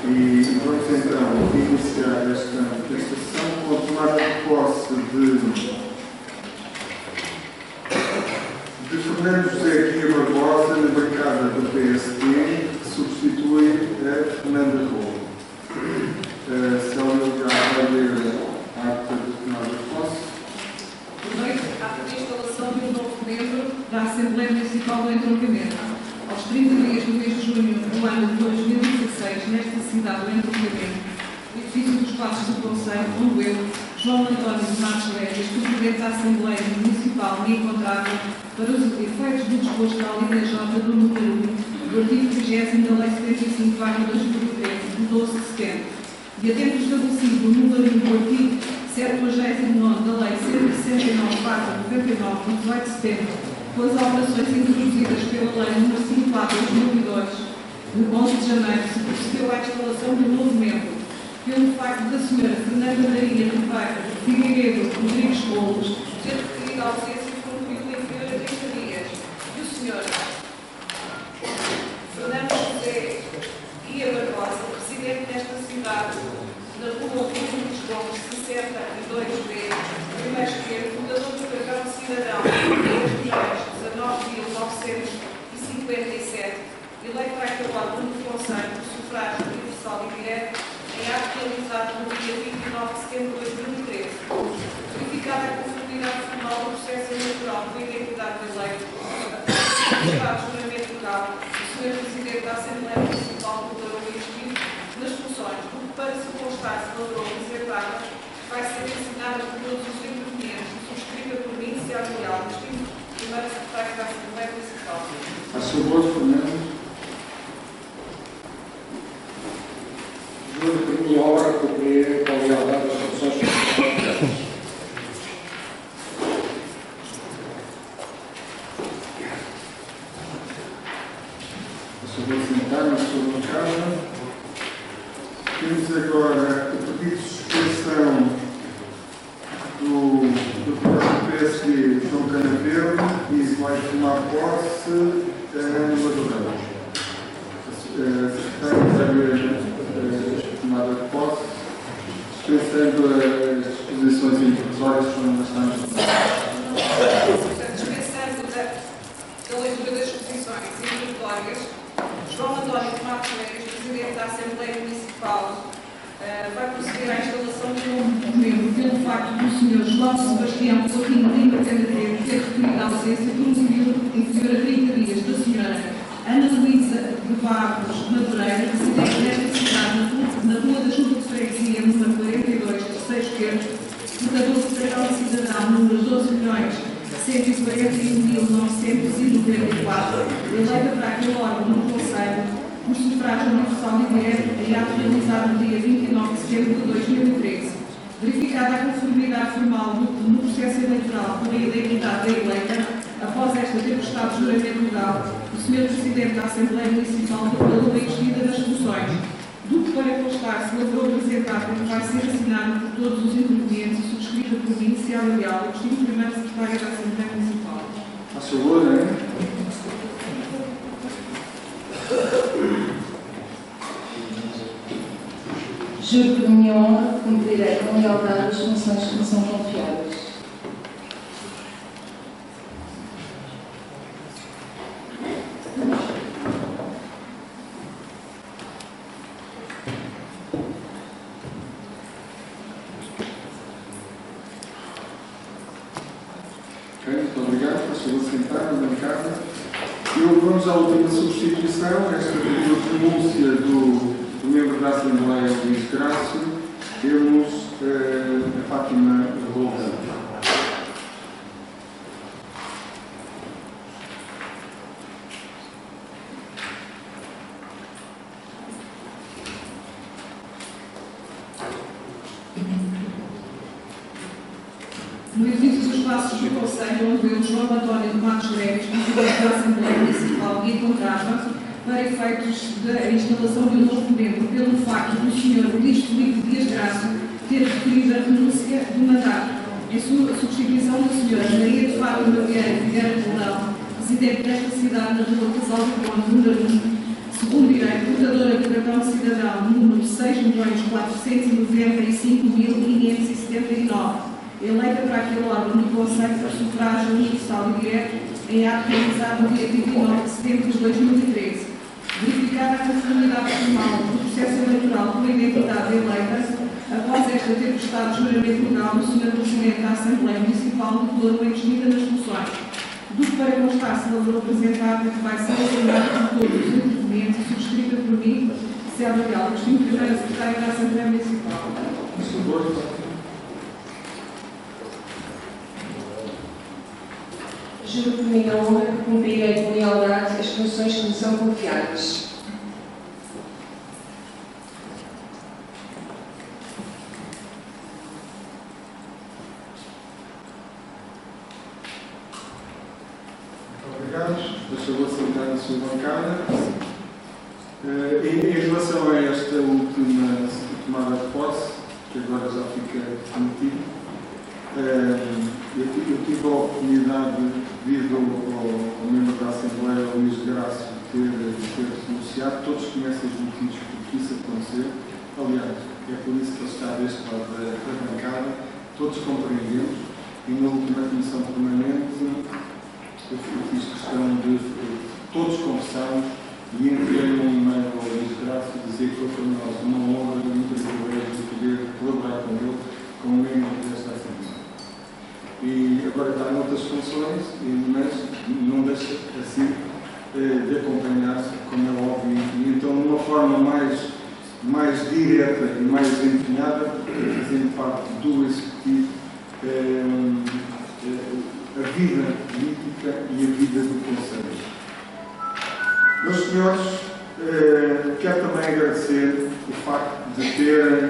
E vamos então iniciar esta manifestação com a tomada de posse de Fernando José Guia Barbosa na bancada do PSD, que substitui a Fernanda Rolo. Célia já vai ler a ata de tomada de posse. Por meio da instalação de um novo membro da Assembleia Municipal do Entroncamento. Aos 30 dias do mês de junho do ano de 2016, nesta cidade do Entroncamento, o edifício dos Passos do Conselho, onde eu, João António de Matos Lévias, Presidente da Assembleia Municipal, me encontrava para os efeitos do disposto da linha J do número 1 do artigo 30 da Lei 75/2013, de 12 de setembro, e atento estabelecido no número 1 do artigo 79 da Lei 169/99, de 18 de setembro, com as alterações introduzidas pela Lei nº 54/2002, de 11 de janeiro, se procedeu à instalação de um novo membro, pelo facto da Sra. Fernanda Maria Figueiredo Rodrigues Couros ter referido a ausência por um período inferior a 30 dias, e o Sr. Fernando José Guia Barbosa, residente nesta cidade, na rua Rodrigues Couros, 62B, primeiro esquerdo, fundador do cartão de cidadão, 19.957, eleito para acabar no Conselho por sufrágio universal e direto, em ato realizado no dia 29 de setembro de 2013, verificada a conformidade formal do processo eleitoral com a identidade do eleito, o juramento legal, o Sr. Presidente da Assembleia Municipal declarou investir nas funções, o que, para se constar se elaborou reservada, vai ser ensinada por todos os intervenientes e subscrita por mim, se há real, distinto primeiro secretário da Assembleia Municipal. A seu voto, Fernando. Juro por minha obra cumprir com lealdade as funções constitucionais. A seu voto sentar na sua bancada. Temos agora o pedido de suspensão do deputado do PSD, João Canapelo, e vai tomar posse no Madureira. A secretária vai ver a tomada de posse, dispensando as disposições introdutórias que foram bastante. Dispensando da leitura das disposições introdutórias, João António de Matos Lévias, Presidente da Assembleia Municipal, vai proceder à instalação de um novo membro pelo facto do Sr. João Sebastião Coutinho Lima Canapelo ter referido a ausência por um período inferior a 30 dias da Sra. Ana Luísa de Barros Madureira, residente nesta cidade, na Rua da Junta de Freguesia, número 42, terceiro esquerdo, portador de cartão de cidadão, número 12.141.994, eleita para aquele órgão no Conselho, por sufrágio universal e direto, em ato realizado no dia 29 de setembro de 2013. Verificada a conformidade formal no processo eleitoral por a identidade da eleita, após esta ter prestado juramento legal, o Sr. Presidente da Assembleia Municipal declarou a investida das funções, do que para constar se elaborou apresentado que vai ser assinado por todos os intervenientes e subscrito por mim, se há leal, o distinto primeiro secretário da Assembleia Municipal. A seu voto, não é? Juro por minha honra que cumprirei com lealdade as funções que me são confiadas. Ok, muito obrigado. Passou a sentar na bancada. Vamos à última substituição, esta renúncia do membro da Assembleia, Luís Grácio. Temos a Fátima Lousa. No edifício dos Passos do Conselho, onde eu, João António de Matos Lévias, Presidente da Assembleia Municipal, me encontrava para efeitos da instalação de um novo membro, pelo facto do Sr. Luís Filipe Dias Graça ter referido a renúncia do mandato, em sua substituição da Sra. Maria de Fátima Vieira Figueira Rolão, residente desta cidade, na Rua Casal do Conde, número 1, segundo direito, portadora do cartão de cidadão número 6.495.579, eleita para aquele órgão do Conselho por sufrágio universal e direto em ato realizado no dia 29 de setembro de 2013. Verificada a conformidade formal do processo eleitoral pela identidade eleita, após esta ter prestado juramento legal no Sr. Presidente da Assembleia Municipal de Douro em desmida nas funções. Do que para constar-se valor apresentado que vai ser assinado por todos os intervenientes e subscrita por mim, Célia Leal, Agostinho Primeiro Secretário da Assembleia Municipal. Juro por minha honra que cumprirei com lealdade as funções que me são confiadas. Obrigado. Deixa eu sentar na sua bancada. Em relação a esta última tomada de posse, que agora já fica demitido, eu tive a oportunidade, devido ao membro da Assembleia, Luís Graça, ter denunciado. Todos conhecem os motivos por que isso aconteceu. Aliás, é por isso que ele está deste lado da bancada. Todos compreendemos. E na última comissão permanente, eu fiz questão de todos conversarmos e enviei um e-mail ao Luís Graça a dizer que foi para nós uma honra e um privilégio de poder colaborar com ele como membro desta Assembleia. E agora está em outras funções, mas não deixa assim de acompanhar-se, como é óbvio. E então, de uma forma mais direta e mais empenhada, fazendo parte do Executivo, a vida política e a vida do Conselho. Meus senhores, quero também agradecer o facto de terem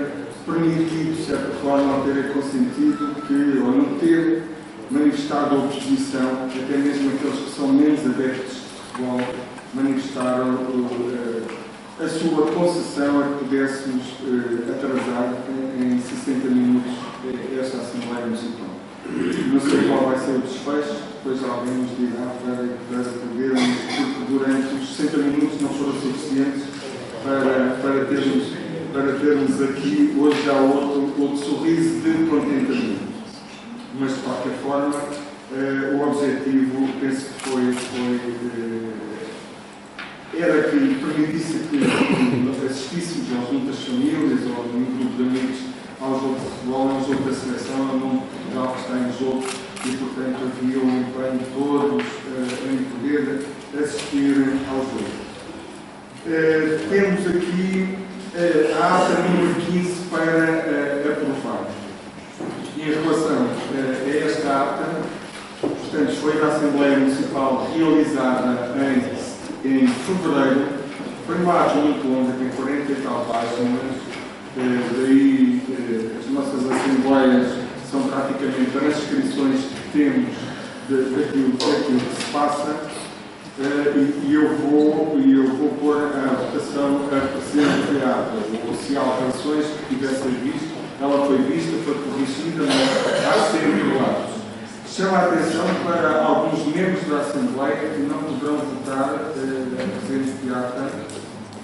permitido, de certa forma, ou terem consentido que, ou não ter manifestado oposição, até mesmo aqueles que são menos adeptos de futebol, manifestaram a sua concessão a que pudéssemos atrasar em 60 minutos esta Assembleia Municipal. Não sei qual vai ser o desfecho, depois alguém nos dirá para podermos, porque durante os 60 minutos não foram suficientes para termos aqui hoje já outro sorriso de contentamento. Mas, de qualquer forma, o objetivo, penso que era que permitisse que assistíssemos às juntas de famílias ou a um grupo de amigos ao jogo de futebol, ao jogo da seleção, ao nome de Portugal que está em jogo e, portanto, havia um empenho de todos em poder assistir ao jogo. Temos aqui a ata número 15 para aprovar. E em relação a esta ata, portanto, foi da Assembleia Municipal realizada em fevereiro. Foi uma ata muito longa, tem 40 e tal páginas. Daí as nossas assembleias são praticamente transcrições que temos daquilo que se passa. E eu vou pôr a votação a presente ata. Se há alterações que tivessem visto, ela foi vista, foi corrigida, mas há sempre lados. Chama a atenção para alguns membros da Assembleia que não poderão votar a presente ata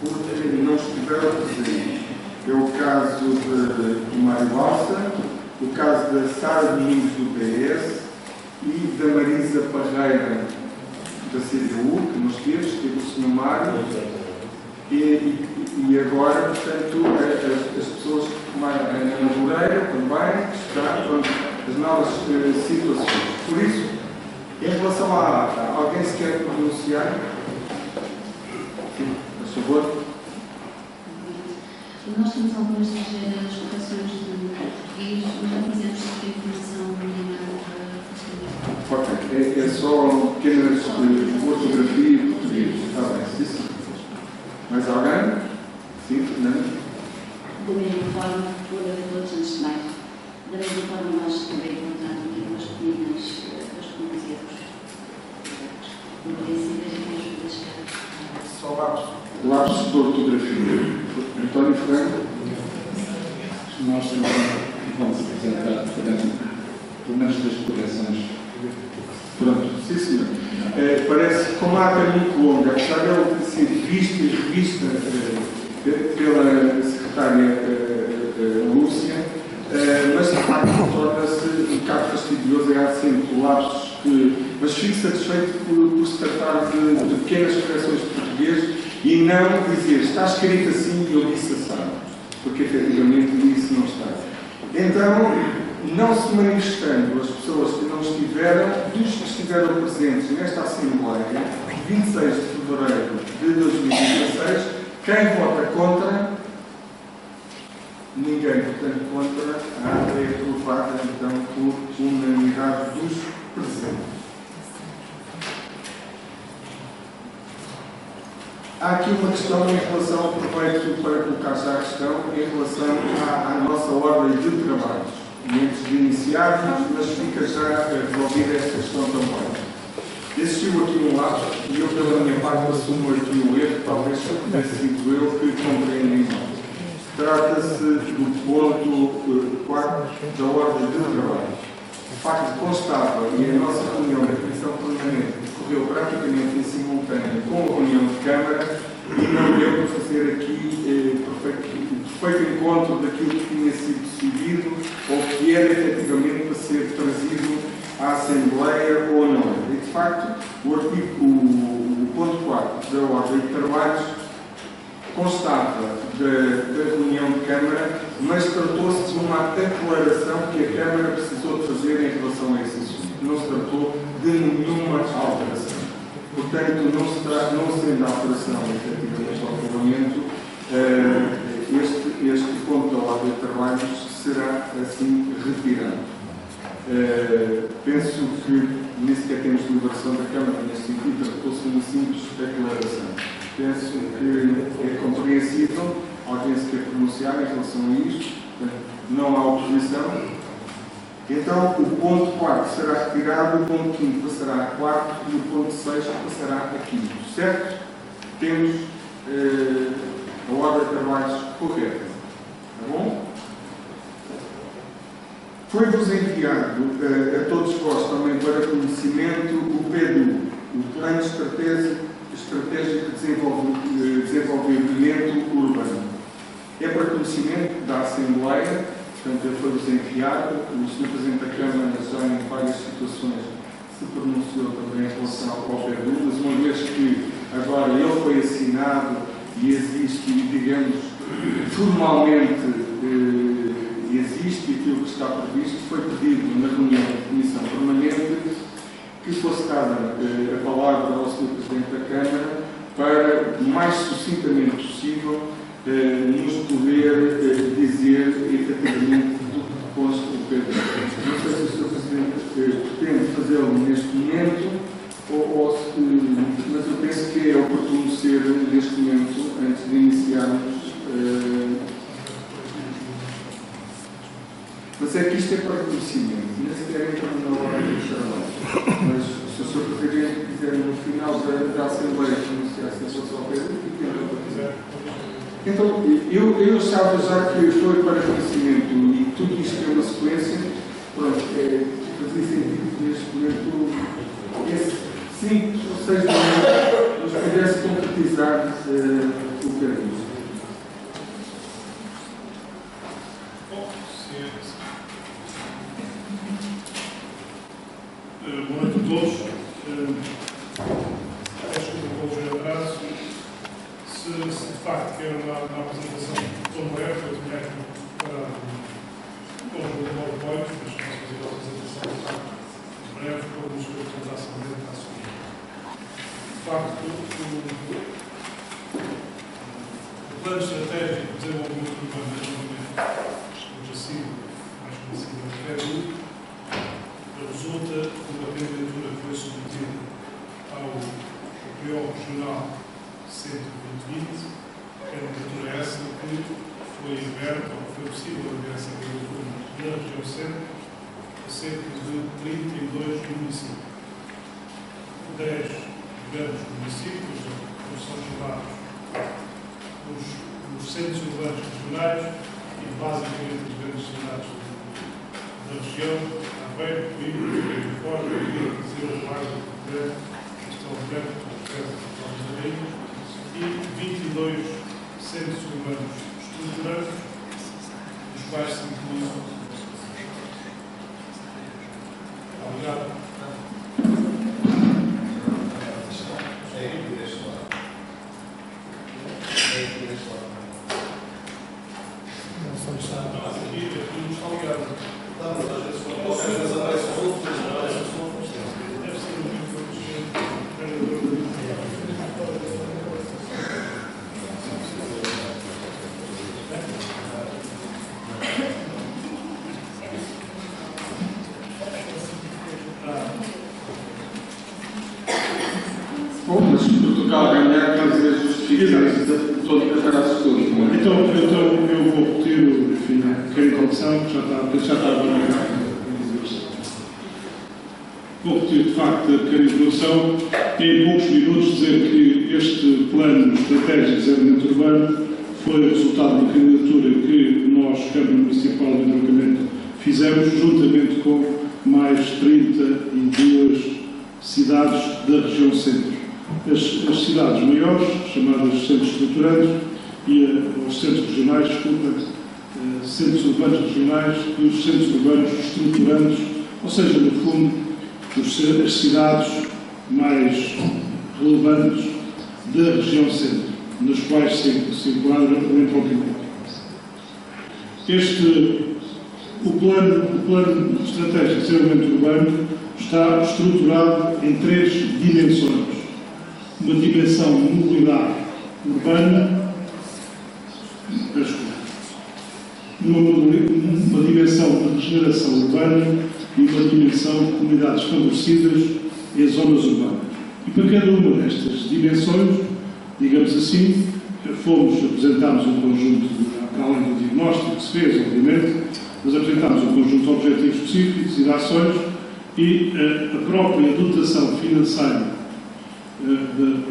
porque não estiveram presentes. É o caso do Mário Balsa, o caso da Sara Domingos do PS e da Marisa Parreira da CDU, que nos teve o Sr. Mário, e agora, portanto, as pessoas como a Ana Moreira também, está com as novas situações. Por isso, em relação à ata, alguém se quer pronunciar? Sim, por favor. Nós temos algumas das votações de português, mas não fizemos a informação minimada para Ok, é só pequenas ortografia e português. Está bem, sim, sim. Mais alguém? Sim, Fernando? da mesma forma, por todos antes de mais. Da mesma forma, nós também encontramos aqui umas pequenas erros. Não tem sido as minhas ajudas. Só lapsos de ortografia. António Franco? Nós vamos apresentar, portanto, pelo menos das correções. Pronto, sim senhor. Parece que como a ata é muito longa, apesar de ela ter sido vista e revista pela secretária falar de pequenas correções de português e não dizer está escrito assim e eu disse assim, porque efetivamente isso não está. Então, não se manifestando as pessoas que não estiveram, dos que estiveram presentes nesta Assembleia, 26 de fevereiro de 2016, quem vota contra? Ninguém, portanto, contra. A ata é aprovada, então, por unanimidade dos presentes. Há aqui uma questão em relação, aproveito para colocar já a questão, em relação à nossa ordem de trabalhos. E antes de iniciarmos, mas fica já resolvida esta questão também. Existiu aqui um lapso e eu, pela minha parte, assumo aqui o erro, talvez tenha sido eu que compreendi mal. Trata-se do ponto 4 da ordem de trabalho. O facto constava, e a nossa reunião da Comissão Permanente correu praticamente em simultâneo com a reunião de Câmara e não deu para fazer aqui perfeito encontro daquilo que tinha sido decidido ou que era efetivamente para ser trazido à Assembleia ou não. E, de facto, o ponto 4 da ordem de trabalhos constava da reunião de Câmara, mas tratou-se de uma declaração que a Câmara precisou de fazer em relação a esse assunto. Não se tratou de nenhuma alteração. Portanto, não sendo alteração efetivamente ao regulamento, este ponto da ordem de trabalhos será assim retirado. Penso que nem sequer temos deliberação da Câmara neste sentido, tratou-se de uma simples declaração. Penso que é compreensível, alguém se quer pronunciar em relação a isto, não há oposição. Então, o ponto 4 será retirado, o ponto 5 passará a 4 e o ponto 6 passará a 5. Certo? Temos a ordem de trabalhos correta. Está bom? Foi-vos enviado a todos vós também para conhecimento o PEDU, o Plano Estratégico de Desenvolvimento Urbano. É para conhecimento da Assembleia, portanto, ele foi-vos enviado. O Sr. Presidente da Câmara já em várias situações se pronunciou também em relação ao PEDU, mas uma vez que agora ele foi assinado e existe, e digamos, formalmente existe aquilo que está previsto, foi pedido na reunião da Comissão Permanente que fosse dada a palavra ao Sr. Presidente da Câmara para, o mais sucintamente possível, nos poder dizer efetivamente do que consta o PEDU. Não sei se o Sr. Presidente pretende fazê-lo neste momento, mas eu penso que é oportuno ser neste momento, antes de iniciarmos. Mas é que isto é para conhecimento, nem sequer entra na hora de trabalho. Mas se o Sr. Presidente quiser, no final da Assembleia, pronunciar-se em relação ao PEDU, então, eu achava já que foi para conhecimento e tudo isto é uma sequência, pronto, fazia sentido que neste momento, esse 5 ou 6 minutos, nos pudesse concretizar o PEDU. Boa noite a todos. Peço desculpa pelo ligeiro atraso. Se de facto quer uma apresentação tão breve, eu tinha aqui para o PowerPoint, mas posso fazer a apresentação de facto breve, como nos apresentar a Assembleia está a subir. De facto, o Plano Estratégico de Desenvolvimento Urbano da União, o JACID, mais conhecido como PEDU, resulta de uma candidatura que foi submetida ao PO Regional 120, candidatura essa que foi aberta, ou foi possível abrir essa candidatura na região centro, a cerca de 32 municípios. 10 grandes municípios, como são chamados os centros urbanos regionais e basicamente as grandes cidades da região, Aveiro, Coimbra, Fora, Rio, Viseu, Braga, Castelo Branco, e 22 centros urbanos estruturantes, dos quais se incluem. Obrigado. Bom, mas se Portugal ganhar, quer dizer, justifica todo o caráter todo. Então eu vou repetir, enfim, a introdução, que já está a Vou repetir, de facto, a pequena introdução e em poucos minutos dizer que este plano estratégico de desenvolvimento urbano foi o resultado de uma candidatura que nós, Câmara Municipal de Entroncamento, fizemos juntamente com mais 32 cidades da região centro. As cidades maiores, chamadas centros estruturantes, e os centros regionais, centros urbanos regionais e os centros urbanos estruturantes, ou seja, no fundo, as cidades mais relevantes da região centro, nas quais se enquadra o entroncamento. O plano estratégico de desenvolvimento urbano está estruturado em 3 dimensões. Uma dimensão de mobilidade urbana, uma dimensão de regeneração urbana e uma dimensão de comunidades favorecidas em zonas urbanas. E para cada uma destas dimensões, digamos assim, apresentámos um conjunto, para além do diagnóstico que se fez, obviamente, mas apresentámos um conjunto de objetivos específicos e de ações e a própria dotação financeira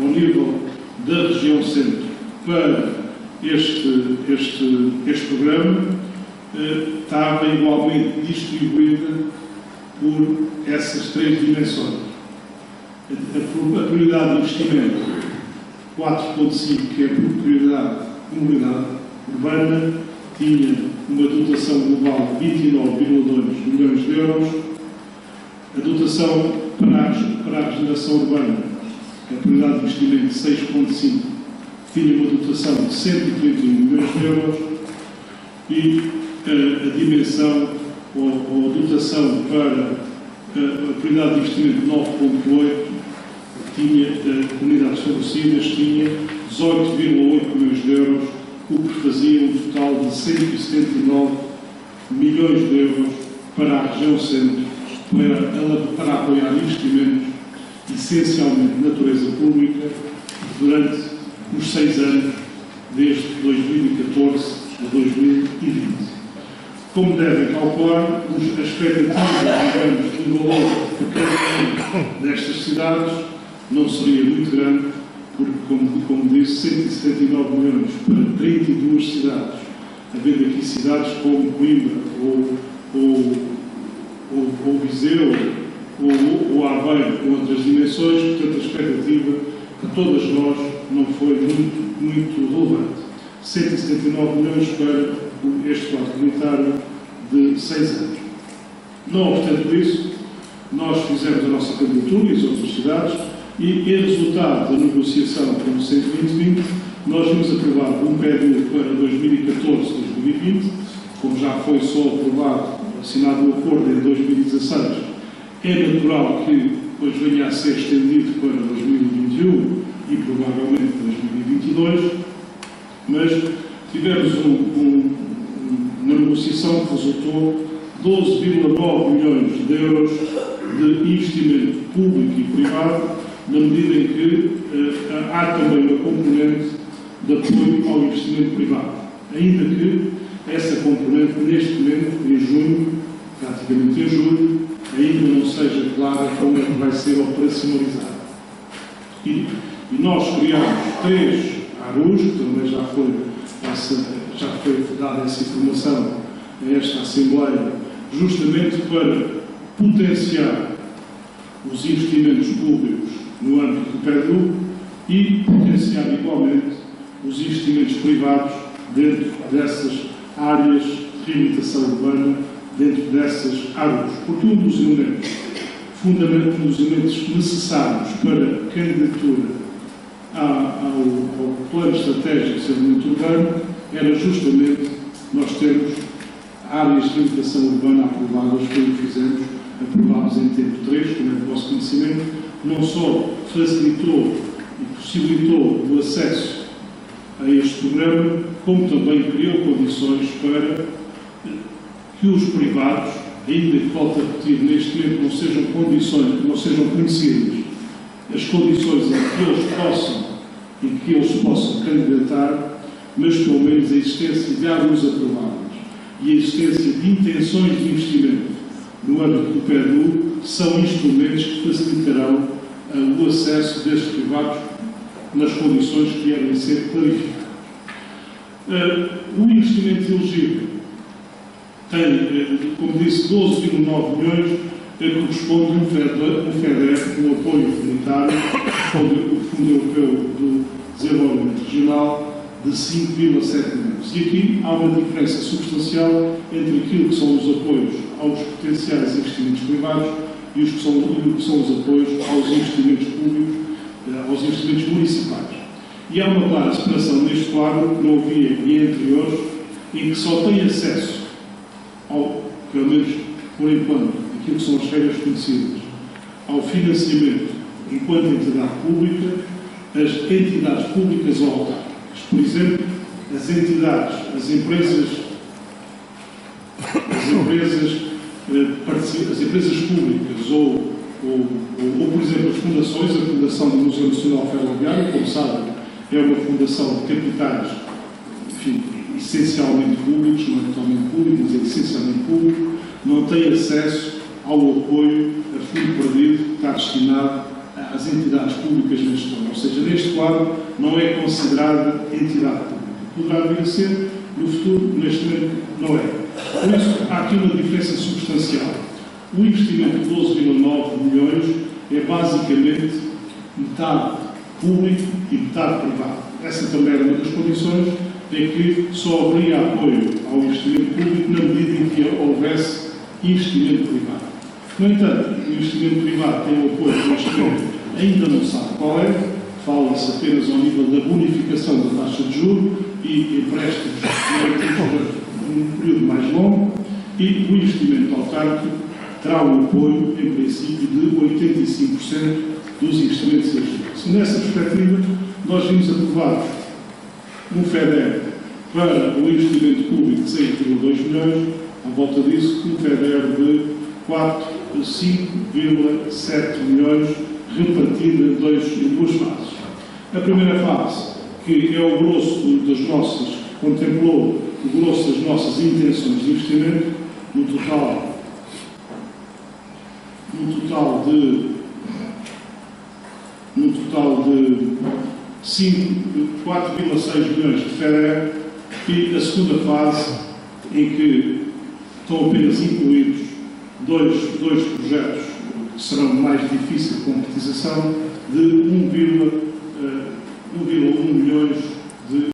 ao nível da região centro para este programa estava igualmente distribuída por essas 3 dimensões. A prioridade de investimento 4.5, que é a prioridade de mobilidade urbana, tinha uma dotação global de 29,2 milhões de euros. A dotação para a regeneração urbana, a prioridade de investimento 6.5, tinha uma dotação de 131 milhões de euros e a dimensão ou a dotação para a prioridade de investimento 9.8 tinha comunidades favorecidas, tinha 18,8 milhões de euros, o que fazia um total de 179 milhões de euros para a região centro, para apoiar investimentos, essencialmente de natureza pública, durante os 6 anos, desde 2014 a 2020. Como devem calcular, a expectativa, digamos, de valor para cada uma destas cidades não seria muito grande, porque, como disse, 179 milhões para 32 cidades, havendo aqui cidades como Coimbra ou Viseu ou Aveiro, com outras dimensões, portanto a expectativa para todas nós não foi muito relevante. 179 milhões para este quadro comunitário de 6 anos. Não obstante isso, nós fizemos a nossa candidatura e as outras cidades e, em resultado da negociação com o 120-20, nós vimos aprovado um PDU para 2014-2020, como já foi só aprovado, assinado o acordo em 2016, é natural que depois venha a ser estendido para 2021 e provavelmente 2022, mas tivemos uma negociação que resultou 12,9 milhões de euros de investimento público e privado, na medida em que há também uma componente de apoio ao investimento privado, ainda que essa componente, neste momento, em junho, praticamente em julho, ainda não seja clara como é que vai ser operacionalizada. E nós criamos 3 ARUs, que também já foi dada essa informação a esta Assembleia, justamente para potenciar os investimentos públicos no âmbito do PEDU e potenciar igualmente os investimentos privados dentro dessas áreas de reabilitação urbana, dentro dessas ARUs. Porque um dos elementos necessários para a candidatura ao Plano Estratégico de Desenvolvimento Urbano era justamente nós termos áreas de habitação urbana aprovadas, foi o que fizemos, aprovámos em tempo 3, como é do vosso conhecimento, não só facilitou e possibilitou o acesso a este programa, como também criou condições para que os privados, ainda que volto a repetir, neste momento não sejam conhecidas as condições em que eles possam candidatar, mas pelo menos a existência de áreas aprovadas e a existência de intenções de investimento no âmbito do PEDU são instrumentos que facilitarão o acesso destes privados nas condições que devem ser clarificadas. O investimento elegível tem, como disse, 12,9 milhões, que corresponde a um FEDER, um apoio comunitário, o Fundo Europeu do Desenvolvimento Regional, de 5,7 milhões. E aqui há uma diferença substancial entre aquilo que são os apoios aos potenciais investimentos privados e os que são os apoios aos investimentos públicos, aos investimentos municipais. E há uma clara separação neste quadro, que não havia em anteriores, em que só tem acesso pelo menos por enquanto, aquilo que são as regras conhecidas, ao financiamento enquanto entidade pública, as entidades públicas ou autárquicas. Por exemplo, as empresas públicas ou, por exemplo, as fundações, a Fundação do Museu Nacional Ferroviário, como sabem, é uma fundação de capitais, enfim, essencialmente públicos, não é totalmente público, mas é essencialmente público, não tem acesso ao apoio a fundo perdido que está destinado às entidades públicas neste quadro. Ou seja, neste quadro não é considerada entidade pública. Poderá vir a ser no futuro, neste momento não é. Por isso, há aqui uma diferença substancial. O investimento de 12,9 milhões é basicamente metade público e metade privado. Essa também era uma das condições, é que só haveria apoio ao investimento público na medida em que houvesse investimento privado. No entanto, o investimento privado tem um apoio que neste momento ainda não sabe qual é, fala-se apenas ao nível da bonificação da taxa de juros e empréstimos num período mais longo, e o investimento autárquico terá um apoio, em princípio, de 85% dos investimentos elegíveis. Nessa perspectiva, nós vimos aprovar um FEDER para o investimento público de 6,2 milhões, à volta disso, um FEDER de 5,7 milhões, repartido em duas fases. A primeira fase, que é o grosso das nossas, contemplou o grosso das nossas intenções de investimento, no total de 4,6 milhões de FEDER, e a segunda fase, em que estão apenas incluídos dois projetos que serão mais difíceis de concretização, de 1,1 milhões de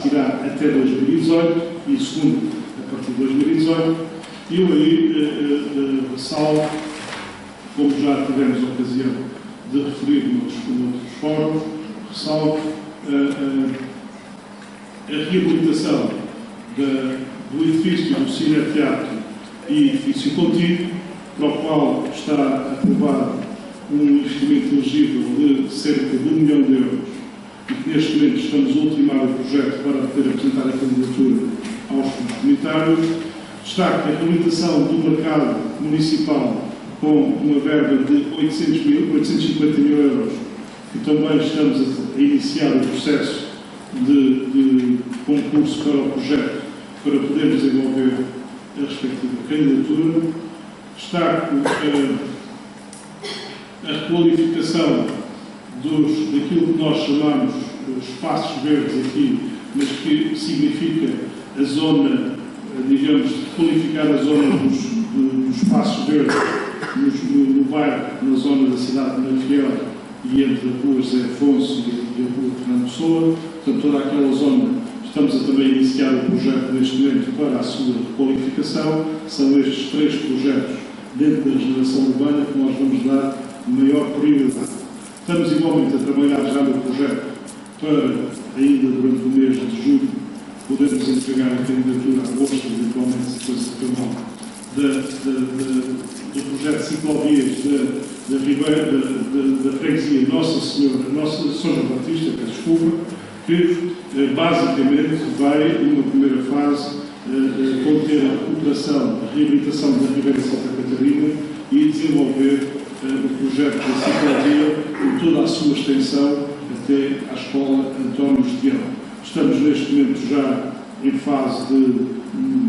tirar até 2018 e segundo a partir de 2018. Eu aí ressalvo, como já tivemos a ocasião de referir noutros fóruns, ressalvo a reabilitação do edifício do Cine-Teatro e edifício contínuo, para o qual está aprovado um investimento elegível de cerca de 1 milhão de euros, e que neste momento estamos a ultimar o projeto para poder apresentar a candidatura aos fundos comunitários. Destaque a reabilitação do mercado municipal com uma verba de 850 mil euros, que também estamos a iniciar o processo de concurso para o projeto, para poder desenvolver a respectiva candidatura. Destaco a requalificação daquilo que nós chamamos espaços verdes aqui, mas que significa a zona, digamos, qualificar a zona dos espaços verdes no bairro, na zona da cidade de Marfiel e entre a rua José Afonso e a rua Fernando Pessoa. Portanto, toda aquela zona, estamos a também iniciar o projeto neste momento para a sua requalificação. São estes 3 projetos dentro da regeneração urbana que nós vamos dar maior prioridade. Estamos igualmente a trabalhar já no projeto para, ainda durante o mês de julho, podermos entregar a candidatura a agosto, eventualmente, se fosse do projeto ciclovias da Ribeira, da freguesia Nossa Senhora, São João Batista, peço desculpa, que basicamente vai, numa primeira fase, conter a recuperação, a reabilitação da Ribeira de Santa Catarina e desenvolver o projeto da ciclovia em toda a sua extensão até à Escola António Estião. Estamos neste momento já em fase de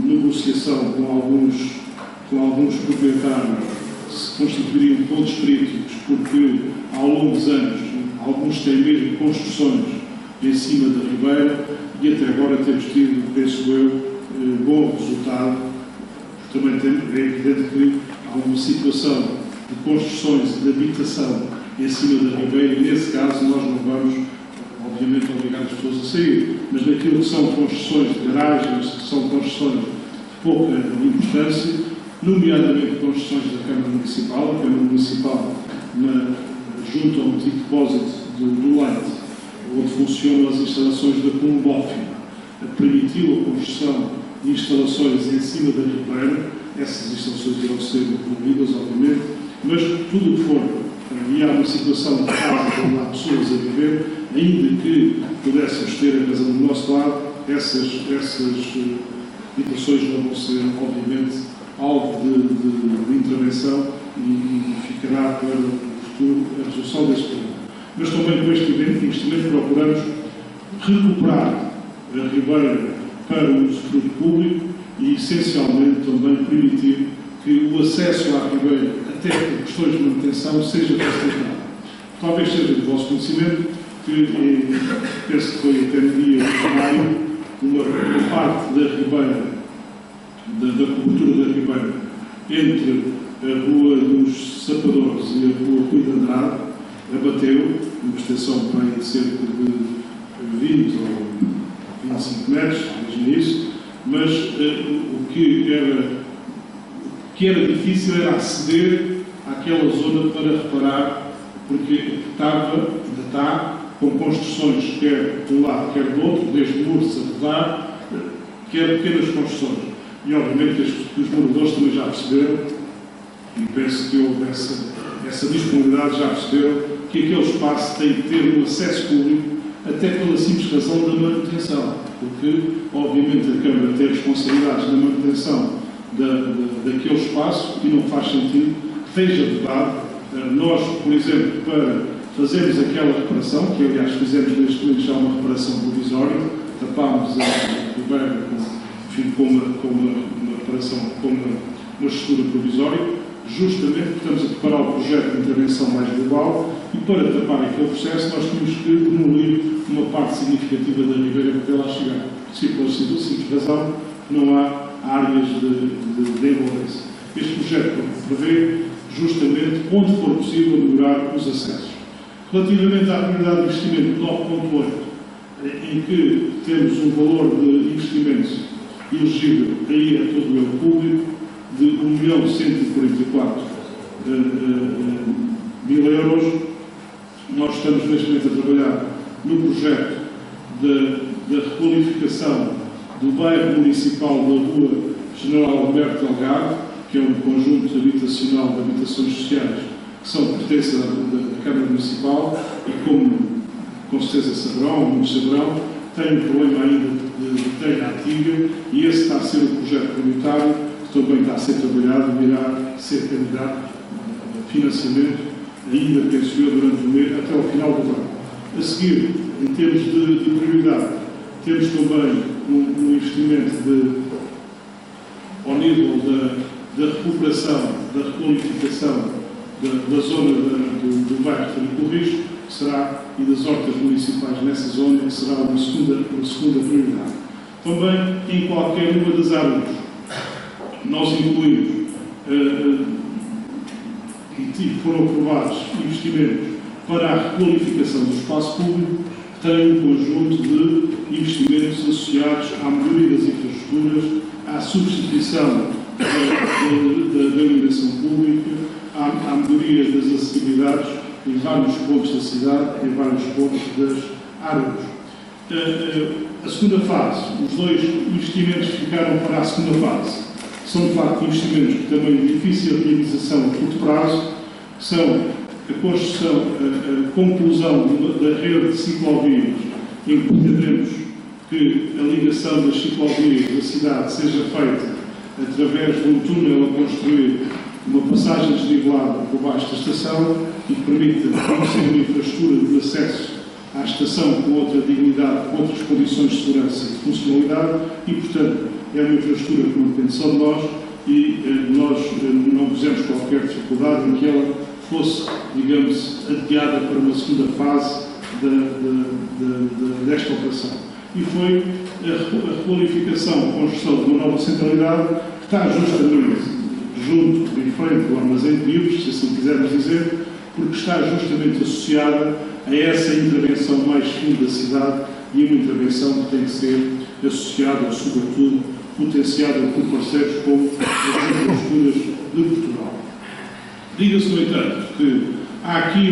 negociação com alguns proprietários que se constituiriam pontos críticos, porque ao longo dos anos alguns têm mesmo construções em cima da Ribeira e até agora temos tido, penso eu, bom resultado. Também é evidente que há uma situação de construções de habitação em cima da Ribeira e, nesse caso, nós não vamos, obviamente, obrigar as pessoas a sair, mas naquilo que são construções de garagens, que são construções de pouca importância, nomeadamente construções da Câmara Municipal. A Câmara Municipal, junto ao antigo depósito do leite, onde funcionam as instalações da Combófila, permitiu a construção de instalações em cima da Ribeira. Essas instalações irão ser devolvidas, obviamente, mas tudo o que for, e há uma situação de casa onde há pessoas a viver, ainda que pudéssemos ter a razão do nosso lado, essas habitações não vão ser, obviamente, alvo de intervenção e ficará para o futuro a resolução desse problema. Mas também com este investimento procuramos recuperar a Ribeira para o uso público e, essencialmente, também permitir que o acesso à Ribeira, até por questões de manutenção, seja facilitado. Talvez seja do vosso conhecimento que, penso que foi até no dia de maio, uma parte da Ribeira, da cobertura da Ribeira, entre a Rua dos Sapadores e a Rua Rui de Andrade, abateu, uma extensão para aí de cerca de 20 ou 25 metros, imagina isso, mas o que era difícil era aceder àquela zona para reparar, porque ainda está com construções, quer de um lado, quer do outro, desde muros a rodar, quer pequenas construções. E, obviamente, que os moradores também já perceberam, e penso que houve essa disponibilidade, já perceberam que aquele espaço tem que ter um acesso público, até pela simples razão da manutenção, porque, obviamente, a Câmara tem responsabilidades na manutenção daquele espaço e não faz sentido que esteja vedado. Nós, por exemplo, para fazermos aquela reparação, que aliás fizemos neste momento já uma reparação provisória, tapámos a Ribeira com uma reparação, com uma estrutura provisória, justamente porque estamos a preparar o projeto de intervenção mais global e para tapar aquele processo nós tínhamos que demolir uma parte significativa da Ribeira até lá chegar. Pela simples razão que não há áreas de envolvência. Este projeto prevê justamente, onde for possível, melhorar os acessos. Relativamente à comunidade de investimento 9.8, em que temos um valor de investimento elegível a ir a todo o público de 1.144.000 euros, nós estamos neste momento a trabalhar no projeto da requalificação do bairro municipal da Rua General Alberto Delgado, que é um conjunto habitacional de habitações sociais que são pertences da Câmara Municipal e, como com certeza saberão, ou não saberão, tem um problema ainda de telha antiga, e esse está a ser o projeto prioritário, que também está a ser trabalhado e irá ser candidato a financiamento, ainda penso eu, durante o mês, até ao final do ano. A seguir, em termos de prioridade, temos também um investimento ao nível da recuperação, da requalificação da zona do bairro de Risco, que será, e das hortas municipais nessa zona, que será uma segunda prioridade. Também, em qualquer uma das áreas, nós incluímos e foram aprovados investimentos para a requalificação do espaço público, que tem um conjunto de investimentos associados à melhoria das infraestruturas, à substituição da iluminação pública, à melhoria das acessibilidades em vários pontos da cidade, em vários pontos das áreas. A segunda fase, os dois investimentos que ficaram para a segunda fase, são de facto investimentos que também de difícil realização a curto prazo, que são a construção, a conclusão da rede de ciclovias, em que pretendemos que a ligação das ciclovias da cidade seja feita através de um túnel a construir uma passagem desnivelada por baixo da estação e que permita conhecer uma infraestrutura de acesso à estação com outra dignidade, com outras condições de segurança e de funcionalidade e, portanto, é uma infraestrutura que não depende só de nós e nós não pusemos qualquer dificuldade em que ela fosse, digamos, adiada para uma segunda fase desta operação. E foi a requalificação, a construção de uma nova centralidade que está justamente junto, em frente do armazém de livros, se assim quisermos dizer, porque está justamente associada a essa intervenção mais fina da cidade e uma intervenção que tem que ser associada, sobretudo, potenciada por parceiros como as infraestruturas de Portugal. Diga-se, no entanto, que há aqui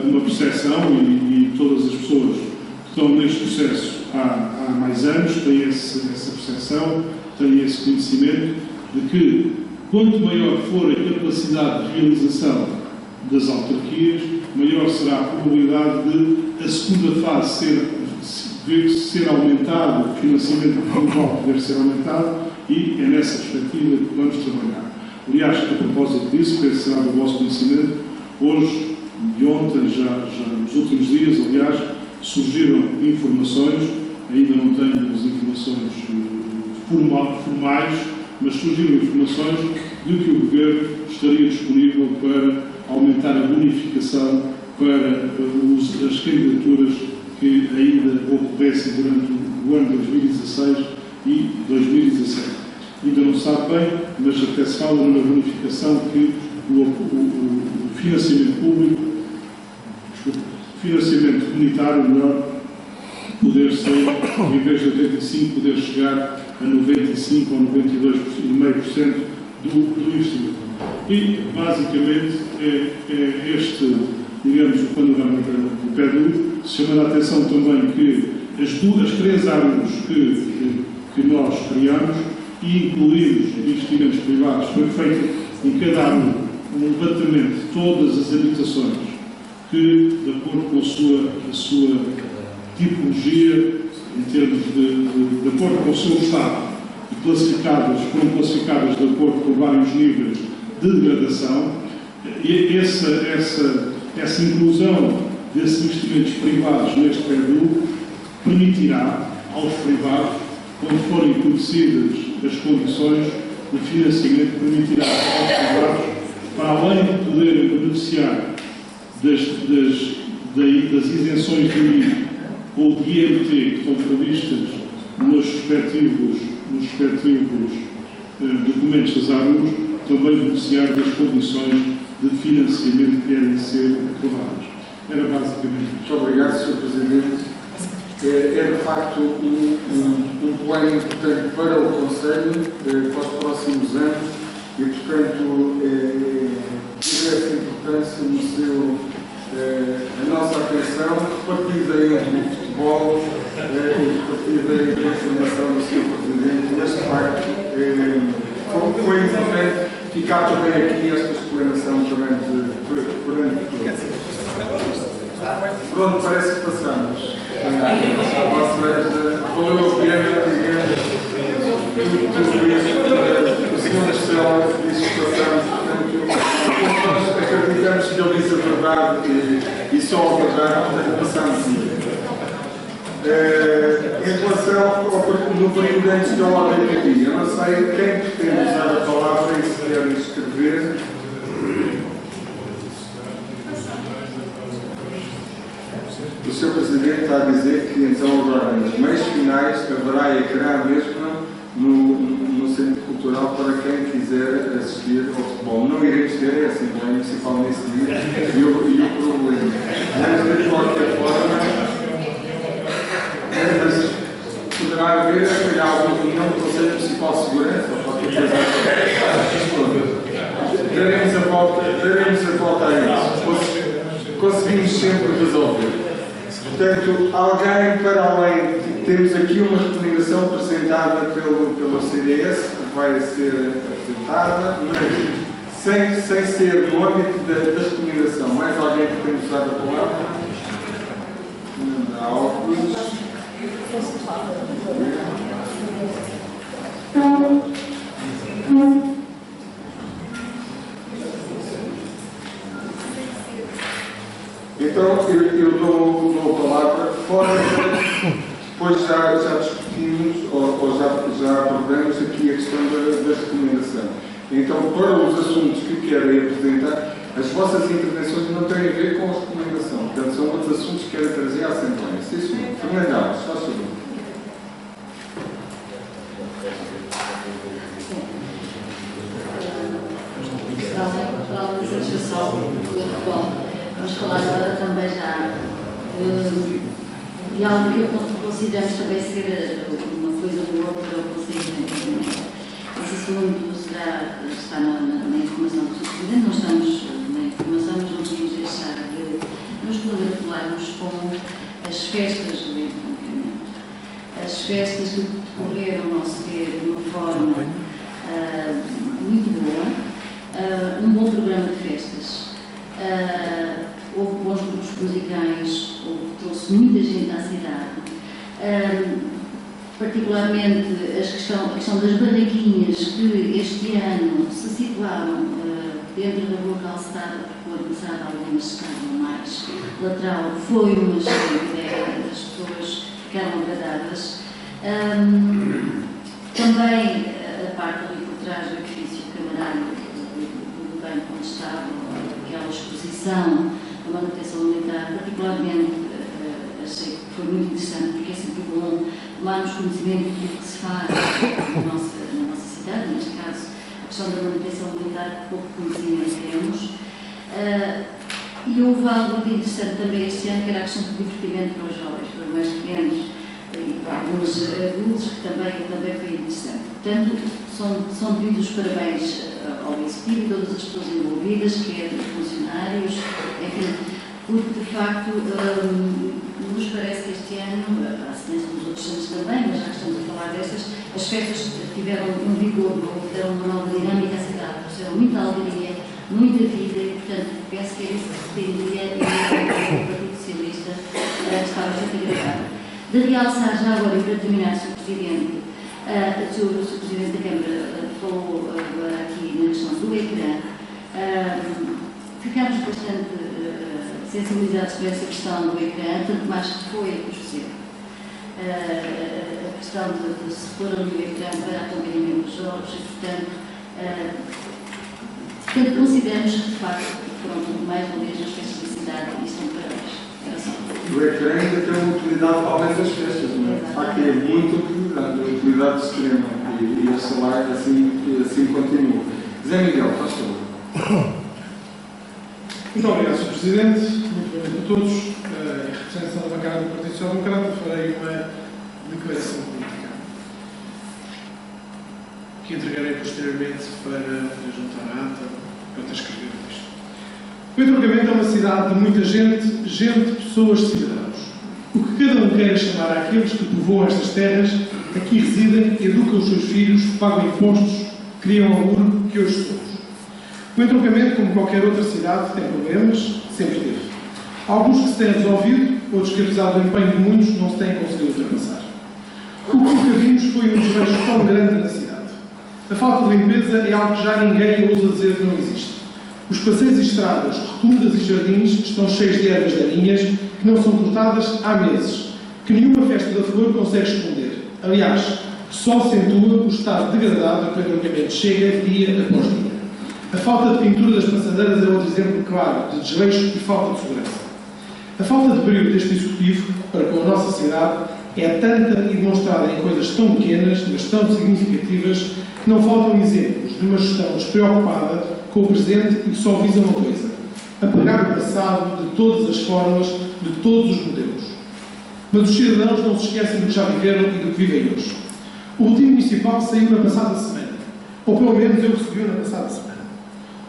uma percepção, e todas as pessoas que estão neste processo há mais anos têm essa percepção, têm esse conhecimento de que, quanto maior for a capacidade de realização das autarquias, maior será a probabilidade de a segunda fase ser aumentado, o financiamento global poder ser aumentado, e é nessa perspectiva que vamos trabalhar. Aliás, a propósito disso, penso que será do vosso conhecimento, hoje e ontem, já nos últimos dias, aliás, surgiram informações, ainda não tenho as informações formais, mas surgiram informações de que o Governo estaria disponível para aumentar a bonificação para as candidaturas que ainda ocorressem durante o ano 2016 e 2017. Ainda não se sabe bem, mas até se fala numa bonificação que o financiamento público, financiamento comunitário, melhor, poder ser, em vez de 85, poder chegar a 95 ou 92,5% do investimento. E, basicamente, é este, digamos, o panorama do PEDU, chamando a atenção também que as três áreas que nós criamos e incluímos investimentos privados, foi feito em cada área um levantamento de todas as habitações que, de acordo com a sua tipologia, em termos de acordo com o seu estado, foram classificadas de acordo com vários níveis de degradação, e essa inclusão desses investimentos privados neste PEDU permitirá aos privados, quando forem conhecidas as condições de financiamento, permitirá aos privados, para além de poderem beneficiar das isenções de IVA ou de IMT que estão previstas nos respectivos documentos das ARUs, também beneficiar das condições de financiamento que devem ser aprovadas. Era basicamente isto. Muito obrigado, Sr. Presidente. É de facto um plano importante para o Conselho para os próximos anos e, portanto, essa importância mereceu a nossa atenção, repartida entre o futebol e repartida entre a informação do Sr. Presidente, mas de facto foi importante ficar também aqui esta explanação perante todos. Pronto, parece que passamos. Ou seja, valeu a pena, digamos. o Sr. Marcelo disse que nós acreditamos que ele diz a verdade e só a verdade, portanto passamos. Em relação no período antes da ordem do dia, eu não sei quem pretende usar a palavra e se quer escrever. O Sr. Presidente está a dizer que então agora nos meios finais haverá ecrã mesmo no Centro Cultural para quem quiser assistir ao futebol. Não iremos ter a Assembleia Municipal nesse dia e o problema. Mas de qualquer forma, mas poderá haver se calhar alguma reunião do Conselho Municipal de Segurança ou qualquer coisa assim. Daremos a volta a isso. Conseguimos sempre resolver. Portanto, alguém para além, temos aqui uma recomendação apresentada pelo CDS, que vai ser apresentada, mas sem ser no âmbito da recomendação. Mais alguém que tem usado a palavra? Não há alguns. Então, eu dou a palavra fora, depois já discutimos ou já abordamos aqui a questão da recomendação. Então, para os assuntos que querem apresentar, as vossas intervenções não têm a ver com a recomendação, portanto, são outros assuntos que querem trazer à Assembleia. Sim, senhor. Fernando Alves, faz favor. Para a satisfação do futebol, vamos falar agora também já de algo que eu consideramos também ser uma coisa boa para o Conselho de Desenvolvimento. Esse assunto está na informação do Sr. Presidente, não estamos na informação, mas não podemos deixar de nos congratularmos com as festas do desenvolvimento. As festas que decorreram ao nosso ver de uma forma muito boa. Um bom programa de festas. Houve bons grupos musicais, trouxe muita gente à cidade. Particularmente a questão das barraquinhas que este ano se situaram dentro da rua calçada, porque o ano passado algumas estavam mais lateral, foi uma excelente ideia, as pessoas ficaram agradadas. Também a parte ali por trás do edifício camarário do banco onde estava aquela exposição da manutenção militar, particularmente achei que foi muito interessante, porque é sempre bom tomarmos conhecimento do que se faz na nossa cidade, neste caso a questão da manutenção militar, que pouco conhecimento temos. E houve algo muito interessante também este ano, que era a questão do divertimento para os jovens, para os mais pequenos e para alguns adultos, que também foi interessante. Portanto, são devidos os parabéns ao Executivo e todas as pessoas envolvidas, quer os funcionários, enfim, porque de facto nos parece que este ano, à semelhança dos outros anos também, mas já estamos a falar destas, as festas tiveram um vigor novo, deram uma nova dinâmica à cidade, trouxeram muita alegria, muita vida e, portanto, penso que é isso que se pretendia e o Partido Socialista está bastante agradado. De realçar já agora, e para terminar, Sr. Presidente, o Sr. Presidente da Câmara falou agora aqui na questão do ecrã, ficámos bastante sensibilizados por essa questão do ecrã, tanto mais que foi a custo zero. A questão de se pôr ali o ecrã para acompanhamento dos jogos e, portanto, consideramos que, de facto, foram mais uma vez nas festas da cidade e estão parabéns. O ecrã ainda tem uma utilidade para além das festas, não é? De facto, é muita utilidade, utilidade extrema, e o salário assim continua. Zé Miguel, faz favor. Muito obrigado, Sr. Presidente. Muito bom dia a todos. Em representação da bancada do Partido Social Democrata, farei uma declaração política que entregarei posteriormente para juntar à ata, para transcrever isto. O entroncamento é uma cidade de muita gente, pessoas, cidadãos. O que cada um quer chamar àqueles que povoam estas terras, aqui residem, educam os seus filhos, pagam impostos, criam o muro que hoje somos. O entroncamento, como qualquer outra cidade, tem problemas, sempre teve. Alguns que se têm resolvido, outros que, apesar do empenho de muitos, não se têm conseguido ultrapassar. O que nunca vimos foi um desleixo tão grande na cidade. A falta de limpeza é algo que já ninguém ousa dizer que não existe. Os passeios e estradas, rotundas e jardins estão cheios de ervas daninhas que não são cortadas há meses, que nenhuma festa da flor consegue esconder. Aliás, só acentua o estado degradado que o entroncamento chega dia após dia. A falta de pintura das passadeiras é outro exemplo claro de desleixo e falta de segurança. A falta de brilho deste executivo para com a nossa cidade é tanta e demonstrada em coisas tão pequenas, mas tão significativas, que não faltam exemplos de uma gestão despreocupada com o presente e que só visa uma coisa: apagar o passado de todas as formas, de todos os modelos. Mas os cidadãos não se esquecem do que já viveram e do que vivem hoje. O boletim municipal saiu na passada semana, ou pelo menos eu recebi na passada semana,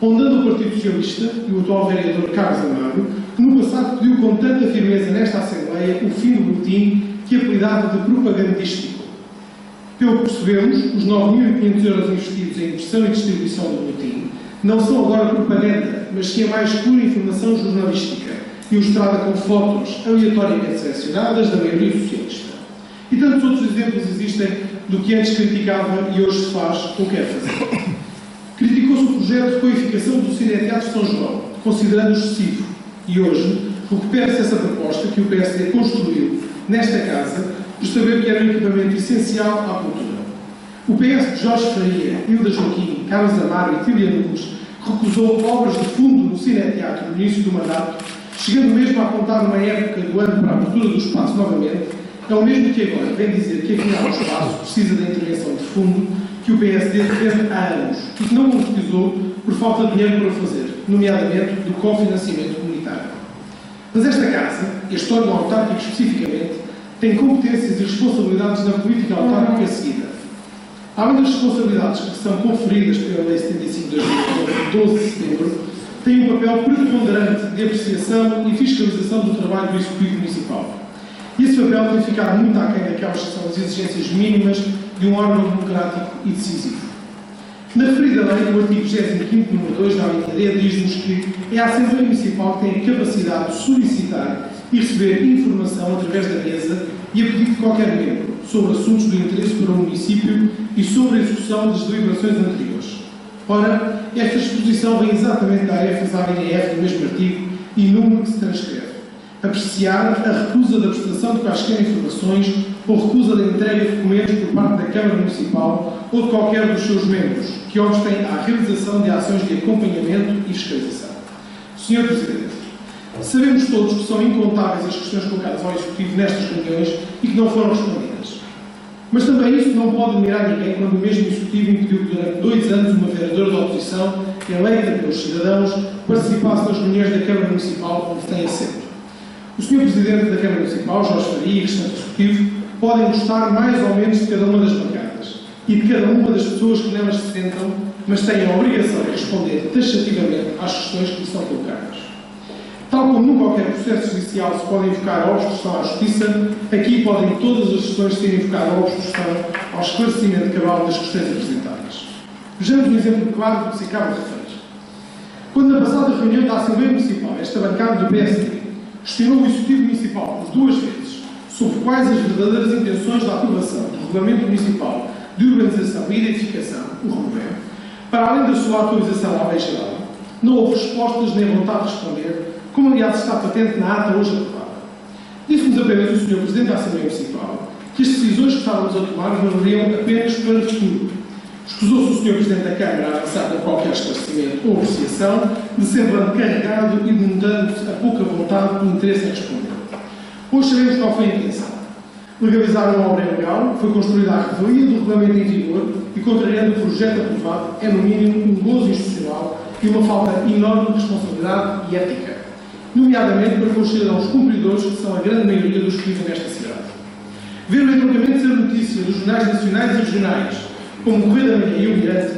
onde anda o Partido Socialista e o atual vereador Carlos Amaro, que no passado pediu com tanta firmeza nesta Assembleia o fim do boletim que apelidado de propagandístico. Pelo que percebemos, os 9.500 euros investidos em impressão e distribuição do boletim não são agora propaganda, mas sim a mais pura informação jornalística, ilustrada com fotos aleatoriamente selecionadas da maioria socialista. E tantos outros exemplos existem do que antes criticava e hoje se faz ou quer fazer. Criticou-se o projeto de qualificação do Cineteatro de São João, considerando excessivo. E hoje, o que parece essa proposta que o PSD construiu nesta casa, por saber que era um equipamento essencial à cultura. O PS de Jorge Faria, Hilda Joaquim, Carlos Amaro e Tília Nunes recusou obras de fundo no Cineteatro no início do mandato, chegando mesmo a apontar numa época do ano para a abertura do espaço novamente, é o mesmo que agora vem dizer que afinal o espaço precisa da intervenção de fundo que o PSD defende há anos e que não concretizou por falta de dinheiro para o fazer, nomeadamente do cofinanciamento comunitário. Mas esta casa, este órgão autárquico especificamente, tem competências e responsabilidades na política autárquica seguida. Além das responsabilidades que são conferidas pela Lei 75 de 12 de setembro, tem um papel preponderante de apreciação e fiscalização do trabalho do Executivo Municipal. E esse papel tem ficado muito aquém daquelas que são as exigências mínimas de um órgão democrático e decisivo. Na referida lei, o artigo 25º, número 2 da linha D, diz-nos que é a Assembleia Municipal que tem a capacidade de solicitar e receber informação através da mesa e a pedido de qualquer membro sobre assuntos de interesse para o município e sobre a execução das deliberações anteriores. Ora, esta exposição vem exatamente dar ênfase à linha F do mesmo artigo e número que se transcreve. Apreciar a recusa da prestação de quaisquer informações ou recusa da entrega de documentos por parte da Câmara Municipal ou de qualquer dos seus membros que obstem à realização de ações de acompanhamento e fiscalização. Sr. Presidente, sabemos todos que são incontáveis as questões colocadas ao Executivo nestas reuniões e que não foram respondidas. Mas também isso não pode admirar ninguém quando o mesmo Executivo impediu que durante 2 anos uma vereadora da oposição, eleita pelos cidadãos, participasse nas reuniões da Câmara Municipal onde tem assento. O Sr. Presidente da Câmara Municipal, Jorge Faria, e o restante Executivo podem gostar mais ou menos de cada uma das bancadas e de cada uma das pessoas que nelas se sentam, mas têm a obrigação de responder taxativamente às questões que lhes são colocadas. Tal como num qualquer processo judicial se pode invocar a obstrução à justiça, aqui podem todas as questões ser invocadas a obstrução ao esclarecimento cabal das questões apresentadas. Vejamos um exemplo claro do que se acaba de referir. Quando na passada reunião da Assembleia Municipal, esta bancada do PSD questionou o Executivo Municipal por 2 vezes sobre quais as verdadeiras intenções da aprovação do Regulamento Municipal de Urbanização e Identificação, o RUMEM, para além da sua atualização à Lei Geral, não houve respostas nem vontade de responder, como aliás está patente na ata hoje aprovada. Disse-nos apenas o Sr. Presidente da Assembleia Municipal que as decisões que estávamos a tomar valeriam apenas para o futuro. Escusou-se o Sr. Presidente da Câmara a avançar com qualquer esclarecimento ou apreciação, de semblante carregado e denotando a pouca vontade do interesse em responder. Hoje sabemos qual foi a intenção. Legalizar uma obra ilegal, foi construída à revelia do regulamento em vigor e, contrariando o projeto aprovado, é no mínimo um gozo institucional e uma falta enorme de responsabilidade e ética, nomeadamente para com os cidadãos cumpridores, que são a grande maioria dos que vivem nesta cidade. Ver o entroncamento ser notícia dos jornais nacionais e regionais, como o Correio da Manhã e o Mirante,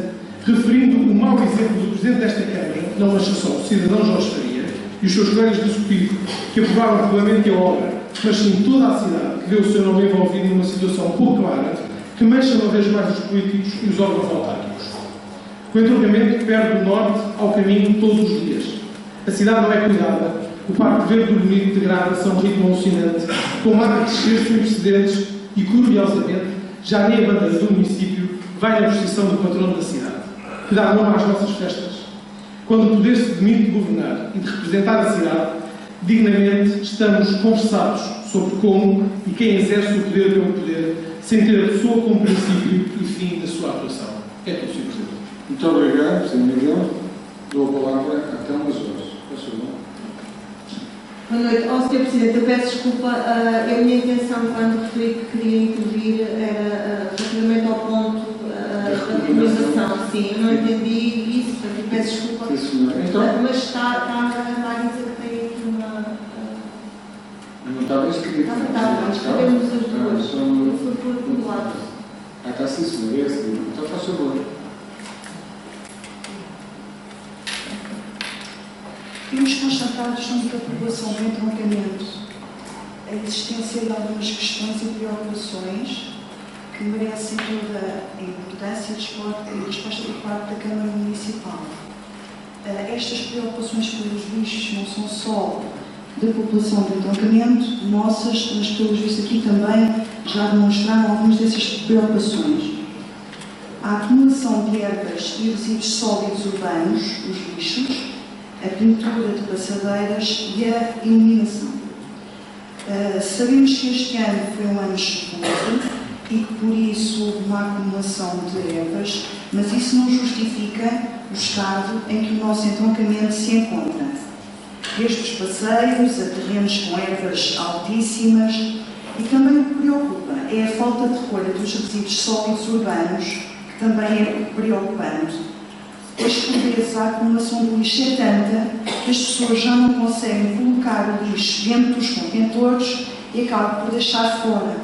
referindo o mau exemplo do Presidente desta Câmara, não mas só o cidadão Jorge Faria e os seus colegas do Executivo, que aprovaram o regulamento e a obra, mas sim toda a cidade, que vê o seu nome envolvido numa situação pouco clara, que mancha uma vez mais os políticos e os órgãos autárquicos. O entroncamento perde do norte ao caminho todos os dias. A cidade não é cuidada, o Parque Verde do Bonito degrada-se a um ritmo alucinante, com marcas de descer sem precedentes e, curiosamente, já nem a bandeira do município vai na procissão do patrono da cidade, que dá nome às nossas festas. Quando o poder se demite de governar e de representar a cidade, dignamente estamos conversados sobre como e quem exerce o poder pelo poder, sem ter a pessoa como princípio e fim da sua atuação. É tudo, Sr. Presidente. Muito obrigado, Sr. Miguel. Dou a palavra a Telma Jorge. Boa noite. Sr. Presidente, eu peço desculpa. A minha intenção, quando referi que queria intervir, era relativamente ao ponto da recomendação. Sim, eu não entendi isso, portanto, peço desculpa. Sim, senhora. Então, mas está a dizer que tem aqui uma. não estava escrito. Está, escrevemos as duas. Só Eu fui por lado. está sim, senhor. É assim. Então, faz favor. Temos constatado, junto da população do entroncamento, a existência de algumas questões e preocupações que merecem toda a importância e resposta por parte da Câmara Municipal. Estas preocupações, pelos vistos, não são só da população do entroncamento, nossas, mas pelos vistos aqui também já demonstraram algumas dessas preocupações. A acumulação de ervas e resíduos sólidos urbanos, os lixos, a pintura de passadeiras e a iluminação. Sabemos que este ano foi um ano chuvoso e que por isso houve uma acumulação de ervas, mas isso não justifica o estado em que o nosso entroncamento se encontra. Desde os passeios a terrenos com ervas altíssimas, e também o que preocupa é a falta de recolha dos resíduos sólidos urbanos, que também é preocupante. Pois, por vezes, a acumulação do lixo é tanta que as pessoas já não conseguem colocar o lixo dentro dos contentores e acabam por deixar fora.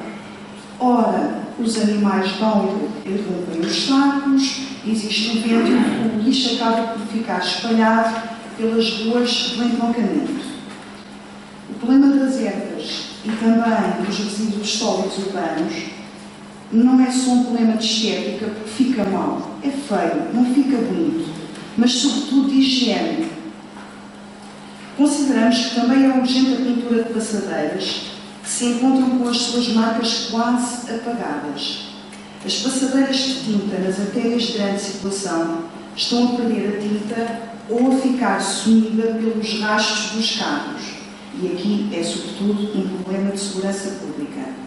Ora, os animais vão e rompem os sacos, existe um vento e o lixo acaba por ficar espalhado pelas ruas do entroncamento. O problema das ervas e também dos resíduos sólidos urbanos não é só um problema de estética, porque fica mal, é feio, não fica bonito, mas sobretudo de higiene. Consideramos que também é urgente a pintura de passadeiras, que se encontram com as suas marcas quase apagadas. As passadeiras de tinta nas artérias de grande circulação estão a perder a tinta ou a ficar sumida pelos rastros dos carros, e aqui é sobretudo um problema de segurança pública.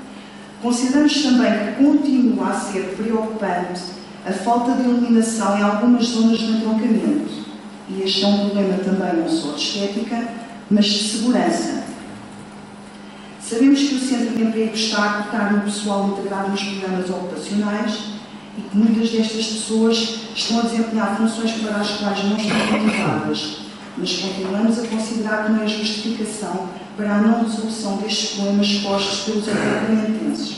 Consideramos também que continua a ser preocupante a falta de iluminação em algumas zonas do entroncamento. E este é um problema também não só de estética, mas de segurança. Sabemos que o Centro de Emprego está a cortar no pessoal integrado nos programas ocupacionais e que muitas destas pessoas estão a desempenhar funções para as quais não estão motivadas, mas continuamos a considerar que não é justificação para a não resolução destes problemas postos pelos entroncamentenses.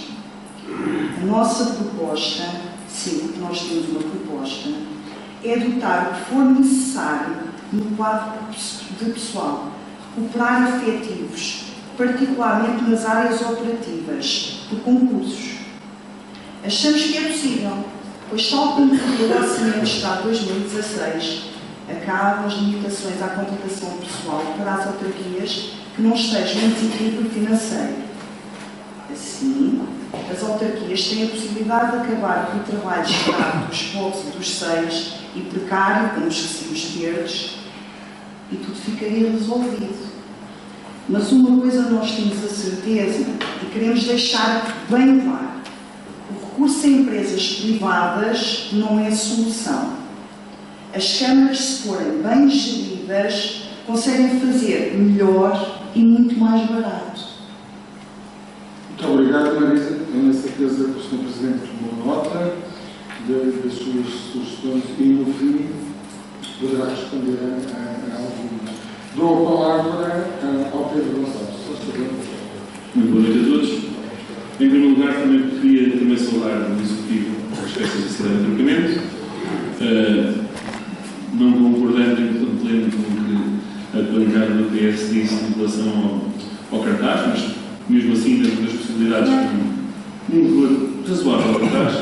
A nossa proposta, sim, nós temos uma proposta, é dotar o que for necessário no quadro de pessoal, recuperar efetivos, particularmente nas áreas operativas, por concursos. Achamos que é possível, pois tal como o Orçamento de Estado 2016 acaba as limitações à contratação pessoal para as autarquias que não estejam em desequilíbrio financeiro. Assim, as autarquias têm a possibilidade de acabar com o trabalho escravo dos poucos e dos seis e precário, como os recibos verdes, e tudo ficaria resolvido. Mas uma coisa nós temos a certeza e queremos deixar bem claro: o recurso a empresas privadas não é a solução. As câmaras, se forem bem geridas, conseguem fazer melhor e muito mais barato. Muito obrigado, Marisa. Tenho a certeza que o Sr. Presidente tomou nota das suas sugestões e, no fim, poderá responder a algumas. Dou a palavra ao Pedro Gonçalves. Muito boa noite a todos. Em primeiro lugar, queria saudar o Executivo das festas da cidade de entroncamento, não concordando em pleno com o que a bancada do PS disse em relação ao cartaz, mas mesmo assim, dentro das possibilidades de um valor razoável ao cartaz.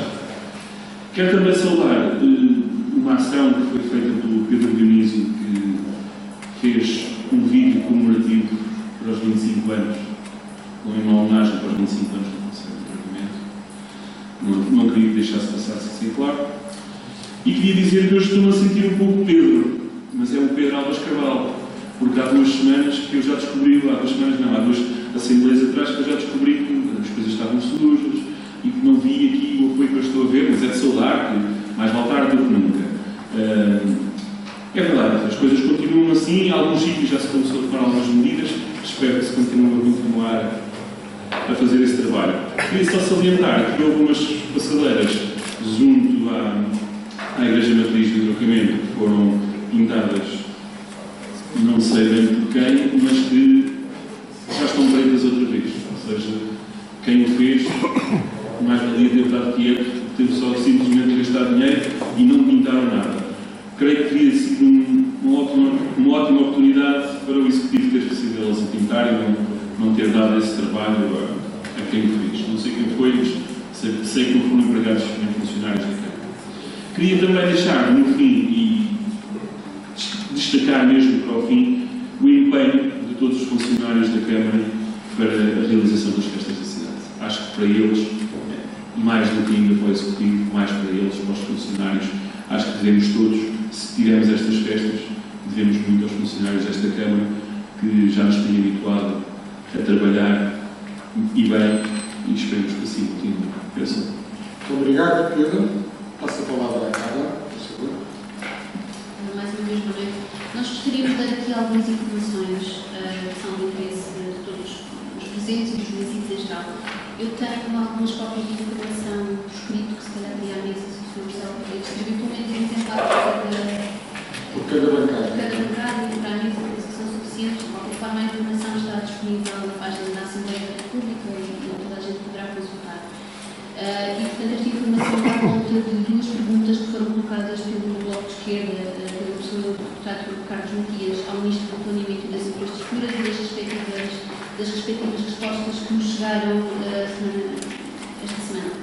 Quero também saudar uma ação que foi feita pelo Pedro Dionísio, que fez um vídeo comemorativo para os 25 anos, ou em uma homenagem para os 25 anos do Conselho de Entroncamento, deixar-se passar assim claro. E queria dizer que eu estou-me a sentir um pouco Pedro, mas é o Pedro Alves Carvalho, porque há 2 semanas que eu já descobri, há 2 semanas não, há 2 assembleias atrás que eu já descobri que as coisas estavam sujas e que não vi aqui o apoio que eu estou a ver, mas é de saudar, que mais vale tarde do que nunca. É verdade, as coisas continuam assim, em alguns sítios já se começou a tomar algumas medidas, espero que se continue a continuar a fazer esse trabalho. Queria só salientar que houve umas passadeiras junto à Igreja Matriz do Trocamento que foram pintadas, não sei bem por quem, mas que já estão feitas outra vez. Ou seja, quem o fez, mais valia ter estado quieto, teve só simplesmente gastado dinheiro e não pintaram nada. Creio que teria sido uma ótima oportunidade para o Executivo ter sido elas a pintar e não ter dado esse trabalho a quem o fez. Não sei quem foi, mas sei que não foram empregados nem funcionários da Câmara. Queria também deixar, no fim, e destacar mesmo para o fim, o empenho de todos os funcionários da Câmara para a realização das festas da cidade. Acho que para eles, mais do que ainda para o Executivo, mais para eles, para os funcionários, acho que devemos todos, se tivermos estas festas, devemos muito aos funcionários desta Câmara, que já nos têm habituado a trabalhar e bem, e esperemos que assim continue. Muito obrigado, Pedro. Passo a palavra à Carla, por favor. Mais uma vez, boa noite. Nós gostaríamos de dar aqui algumas informações que são de interesse de todos os presentes e dos municípios em geral. Eu tenho algumas cópias de informação por escrito que se calhar teria a mesa, se o Sr. Marcelo poderia distribuir pelo menos um exemplar por cada bancada. Por cada bancada e para a mesa, penso que são suficientes. De qualquer forma, a informação está disponível na página da Assembleia da República e toda a gente poderá consultar. E, portanto, esta informação dá conta de 2 perguntas que foram colocadas pelo Bloco de Esquerda, pela pessoa do deputado Carlos Matias, ao Ministro do Planeamento e das Infraestruturas e das respectivas respostas que nos chegaram esta semana.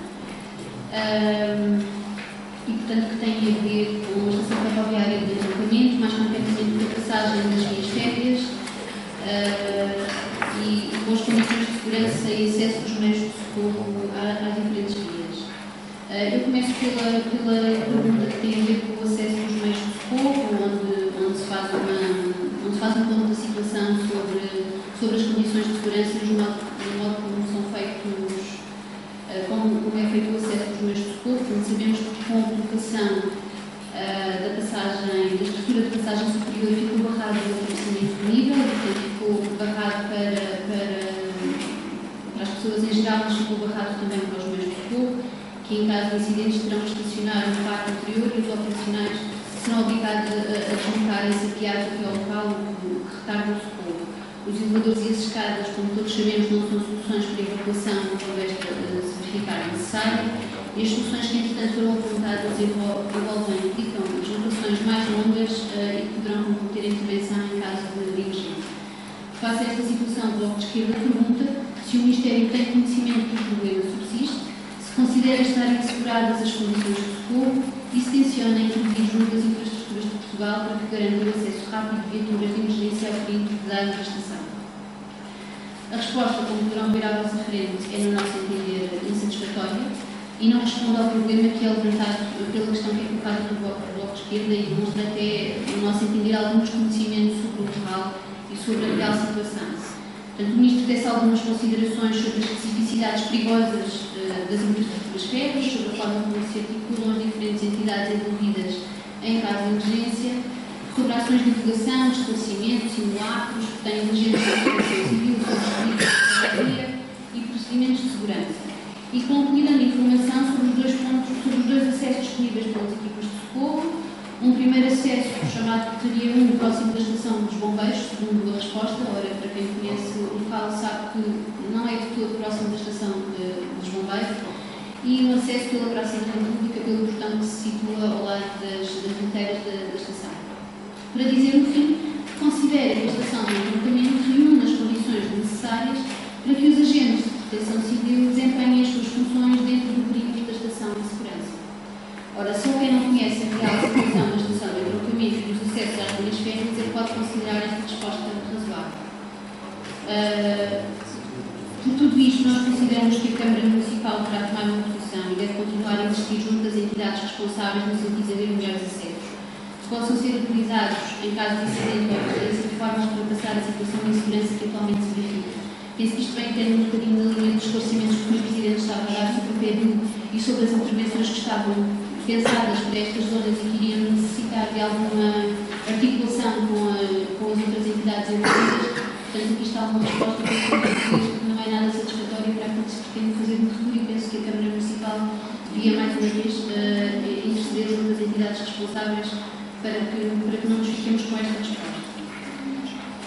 E, portanto, que têm a ver com a estação ferroviária de deslocamento, mais concretamente com a passagem das vias férreas e com as condições de segurança e acesso dos meios de socorro às diferentes vias. Eu começo pela pergunta que tem a ver com o acesso dos meios de socorro, onde se faz um ponto da situação sobre as condições de segurança e o modo como são feitos, como é feito o acesso dos meios de socorro. Portanto, sabemos que com a colocação da estrutura de passagem superior ficou barrado o atravessamento do nível, portanto ficou barrado para as pessoas em geral, mas ficou barrado também para os meios de socorro, que em caso de incidentes terão que estacionar no parque anterior e os operacionais serão obrigados a deslocarem-se a piados até ao local que retarda o socorro. Os elevadores e as escadas, como todos sabemos, não são soluções para evacuação, talvez se verificar necessário. E as soluções que, entretanto, foram apontadas implicam deslocações mais longas e que poderão comprometer a intervenção em caso de emergência. Face a esta situação, o Bloco de Esquerda pergunta se o Ministério tem conhecimento que o problema subsiste, se considera estarem asseguradas as condições de socorro e se tenciona intervir junto às infraestruturas de Portugal para que garanta o acesso rápido de viaturas de emergência ao perímetro da estação. A resposta, como poderão ver à vossa frente, é, no nosso entender, insatisfatória e não responde ao problema que é levantado pela questão que é colocada no Bloco de Esquerda e demonstra até, no nosso entender, algum desconhecimento sobre o real e sobre a real situação. Portanto, o Ministro desse algumas considerações sobre as especificidades perigosas das infraestruturas férreas, sobre a forma como se articulam as diferentes entidades envolvidas em caso de emergência, sobre ações de divulgação, de esclarecimento, simulacros, que têm agentes de proteção civil, sobre e procedimentos de segurança. E concluindo informação sobre os dois acessos disponíveis pelas equipas de socorro. Um primeiro acesso, chamado Portaria 1, próximo da estação dos bombeiros, segundo a resposta. Ora, para quem conhece o local sabe que não é de todo próximo da estação dos bombeiros. E um acesso pela Praça da República, pelo portão que se situa ao lado das fronteiras da estação. Para dizer, no fim, que considera que a estação de entroncamento reúne as condições necessárias para que os agentes de proteção civil desempenhem as suas funções dentro do perímetro da estação de segurança. Ora, só quem não conhece a real situação da estação de entroncamento e os acessos às linhas férreas pode considerar esta resposta razoável. Por tudo isto, nós consideramos que a Câmara Municipal terá tomado uma posição instituição e deve continuar a existir junto das entidades responsáveis no sentido de haver melhores acessos, que possam ser utilizados em caso de incidente ou emergência de forma a ultrapassar a situação de insegurança que atualmente se verifica. Penso que isto vem tendo um bocadinho na linha dos esclarecimentos que o Sr. Presidente estava a dar sobre o PEDU e sobre as intervenções que estavam pensadas para estas zonas e que iriam necessitar de alguma articulação com as outras entidades envolvidas. Portanto, aqui está uma resposta que não é nada satisfatória para aquilo que se pretende fazer no futuro e penso que a Câmara Municipal devia mais uma vez interceder junto das entidades responsáveis para que não nos fiquemos com esta resposta.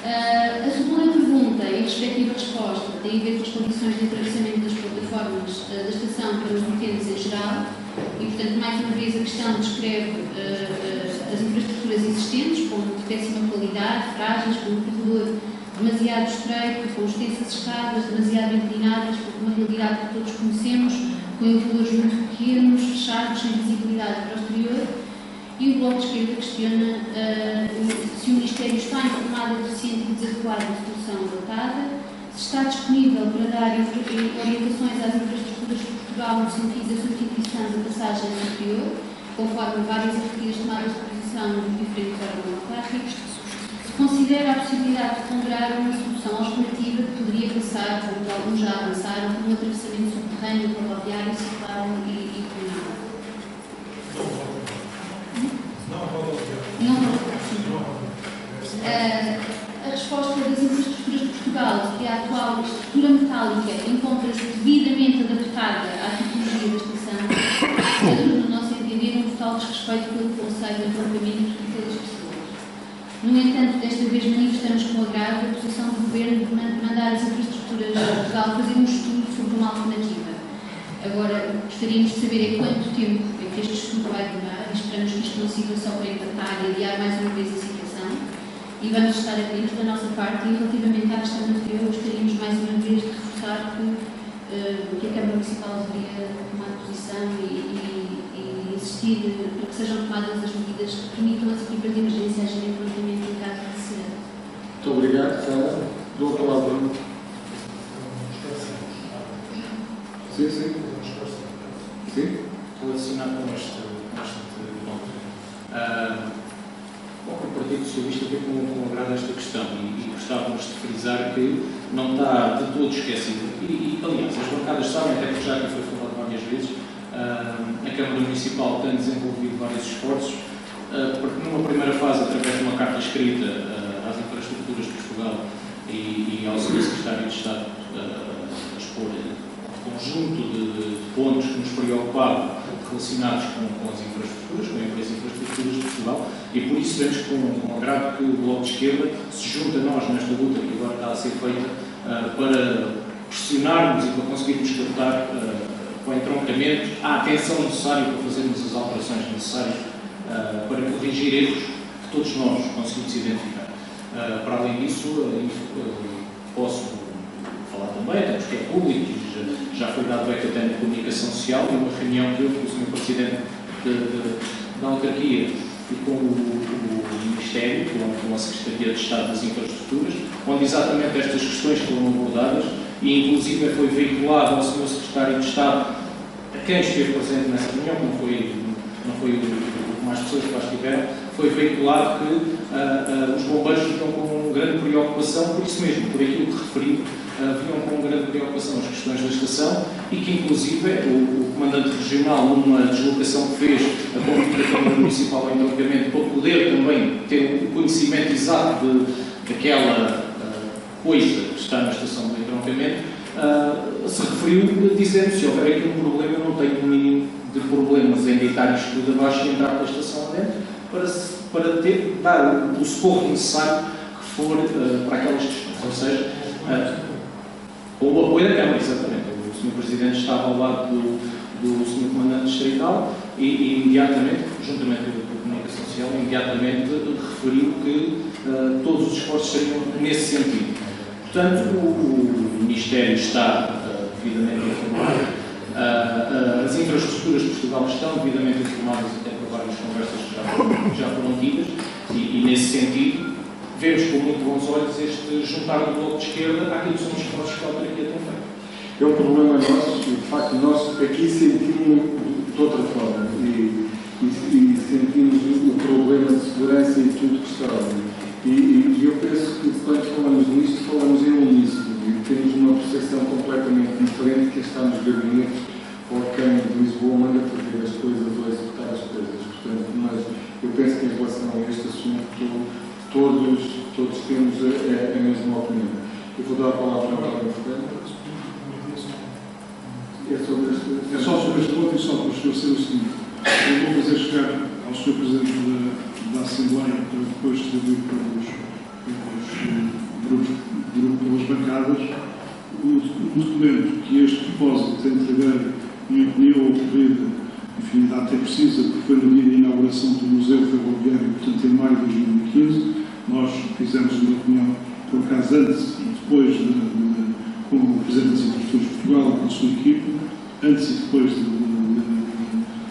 A segunda pergunta e a respectiva resposta tem a ver com as condições de atravessamento das plataformas da estação para os utentes em geral e, portanto, mais uma vez a questão descreve as infraestruturas existentes como de péssima qualidade, frágeis, com um corredor demasiado estreito, com extensas escadas, demasiado inclinadas, com uma realidade que todos conhecemos, com elevadores muito pequenos, fechados, sem visibilidade para o exterior. E o Bloco de Esquerda questiona se o Ministério está informado da deficiente e desadequada solução adotada, se está disponível para dar orientações às infraestruturas de Portugal no sentido da substituição da passagem anterior, conforme várias e repetidas tomadas de posição dos diferentes órgãos autárquicos, se considera a possibilidade de ponderar uma solução alternativa que poderia passar, como alguns já avançaram, por um atravessamento subterrâneo, rodoviário, ciclável e comunal. A resposta das infraestruturas de Portugal, que a atual estrutura metálica encontra-se devidamente adaptada à tipologia da estação, tendo, no nosso entender, um total desrespeito pelo conceito de entroncamento e pelas pessoas. No entanto, desta vez manifestamos com agravo a posição do Governo de mandar as infraestruturas de Portugal fazer um estudo sobre uma alternativa. Agora, gostaríamos de saber em quanto tempo é que este estudo vai demorar e esperamos que isto não sirva só para empatar e adiar mais uma vez a situação. E vamos estar atentos da nossa parte e relativamente à questão anterior, gostaríamos mais uma vez de reforçar que a Câmara Municipal deveria tomar posição e insistir para que sejam tomadas as medidas que permitam as equipas de emergência agirem prontamente em caso de necessidade. Muito obrigado, Sara. Dou a palavra. Sim. Relacionado com este ponto. O Partido Socialista vê com agrado esta questão e gostávamos de frisar que não está de todo esquecido. Aliás, as bancadas sabem, até porque já aqui foi falado várias vezes, a Câmara Municipal tem desenvolvido vários esforços, porque numa primeira fase, através de uma carta escrita às infraestruturas de Portugal e ao Sr. Secretário de Estado a expor um conjunto de pontos que nos preocupavam relacionados com as infraestruturas, com as infraestruturas de Portugal, e por isso vemos com agrado que o Bloco de Esquerda se junta a nós nesta luta que agora está a ser feita para pressionarmos e para conseguirmos captar com o entroncamento a atenção necessária para fazermos as alterações necessárias para corrigir erros que todos nós conseguimos identificar. Para além disso, posso falar também, até porque é público e já foi dado eco até na comunicação social, e uma reunião que houve com o Sr. Presidente da Autarquia e com o Ministério, com a Secretaria de Estado das Infraestruturas, onde exatamente estas questões foram abordadas e inclusive foi veiculado ao Sr. Secretário de Estado, a quem esteve presente nessa reunião, não foi o mais pessoas que lá estiveram, foi veiculado que os bombeiros ficam com grande preocupação, por isso mesmo, por aquilo que referi, vinham com grande preocupação as questões da estação e que, inclusive, o Comandante Regional, numa deslocação que fez a convite da Câmara Municipal ao entroncamento, para poder também ter o conhecimento exato daquela coisa que está na estação do entroncamento, se referiu dizendo se houver aqui um problema, eu não tenho o mínimo de problemas em deitar isto tudo abaixo e entrar pela estação adentro para dar o socorro necessário que for para aquelas questões. Ou seja, com o apoio da Câmara, exatamente. O Sr. Presidente estava ao lado do Sr. Comandante Distrital e imediatamente, juntamente com a Comunicação Social, imediatamente referiu que todos os esforços seriam nesse sentido. Portanto, o Ministério está devidamente informado, as infraestruturas de Portugal estão devidamente informadas até por várias conversas que já foram tidas e nesse sentido, vemos com muito bons olhos este juntar do Bloco de Esquerda àquilo que são os esforços que a autarquia tem feito. É um problema nosso e, de facto, nós aqui sentimos de outra forma e sentimos o problema de segurança e tudo que está ali. E eu penso que quando falamos nisto, falamos em uníssono e temos uma percepção completamente diferente que está nos gabinetes ou quem de Lisboa manda fazer as coisas ou executar as coisas. Portanto, mas eu penso que em relação a este assunto todos temos a mesma opinião. Eu vou dar a palavra ao António Fernando. É só sobre este ponto e só para esclarecer o seguinte. Eu vou fazer chegar ao Sr. Presidente da Assembleia para depois distribuir pelas bancadas o documento que este propósito tem entregar, em opinião ocorrida, enfim, data é precisa, porque foi no dia da inauguração do Museu Ferroviário, portanto, em maio de 2015. Nós fizemos uma reunião, por acaso, antes e depois com o Presidente das Infraestruturas de Portugal, com a sua equipe, antes e depois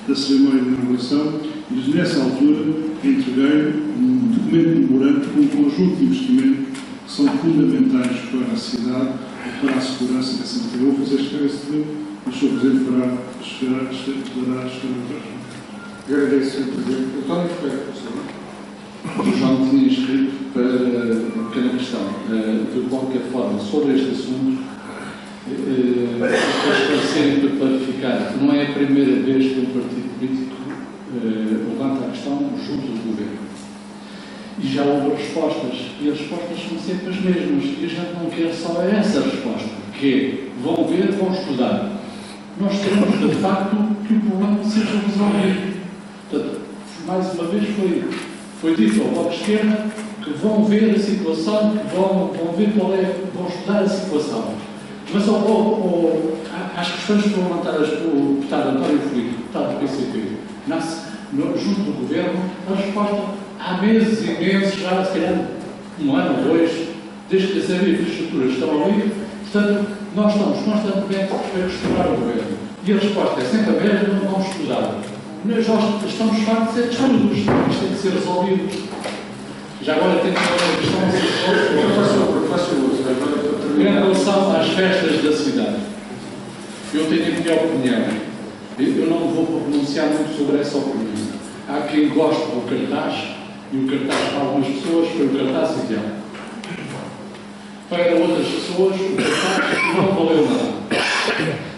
da cerimónia de inauguração, e nessa altura entreguei um documento memorando com um conjunto de investimentos que são fundamentais para a cidade e para a segurança dessa matéria. Eu vou fazer chegar esse documento e o Sr. Presidente fará chegar atrás. Agradeço, Sr. Presidente. António Ferreira, por favor. O João tinha escrito para uma pequena questão. De qualquer forma, sobre este assunto, para esclarecer e para clarificar, não é a primeira vez que um partido político levanta a questão junto do governo. E já houve respostas, e as respostas são sempre as mesmas, e a gente não quer só essa resposta, que é, vão ver, vão estudar. Nós queremos, de facto, que o problema seja resolvido. Portanto, mais uma vez foi dito ao Bloco de Esquerda que vão ver a situação, que vão ver vão estudar a situação. Mas às questões que foram levantadas pelo deputado António Filipe, deputado do PCP, junto do Governo, a resposta há meses e meses, já se calhar um ano ou dois, desde que as infraestruturas estão ali. Portanto, nós estamos constantemente a questionar o Governo. E a resposta é sempre a mesma, não vamos estudar. Nós estamos fartos de estudos, isto tem que ser resolvido. Já agora tem que ser uma questão a ser resolvida. Em relação às festas da cidade, eu tenho a minha opinião. Eu não vou pronunciar muito sobre essa opinião. Há quem goste do cartaz, e o cartaz para algumas pessoas foi o cartaz ideal. Para outras pessoas, o cartaz não valeu nada.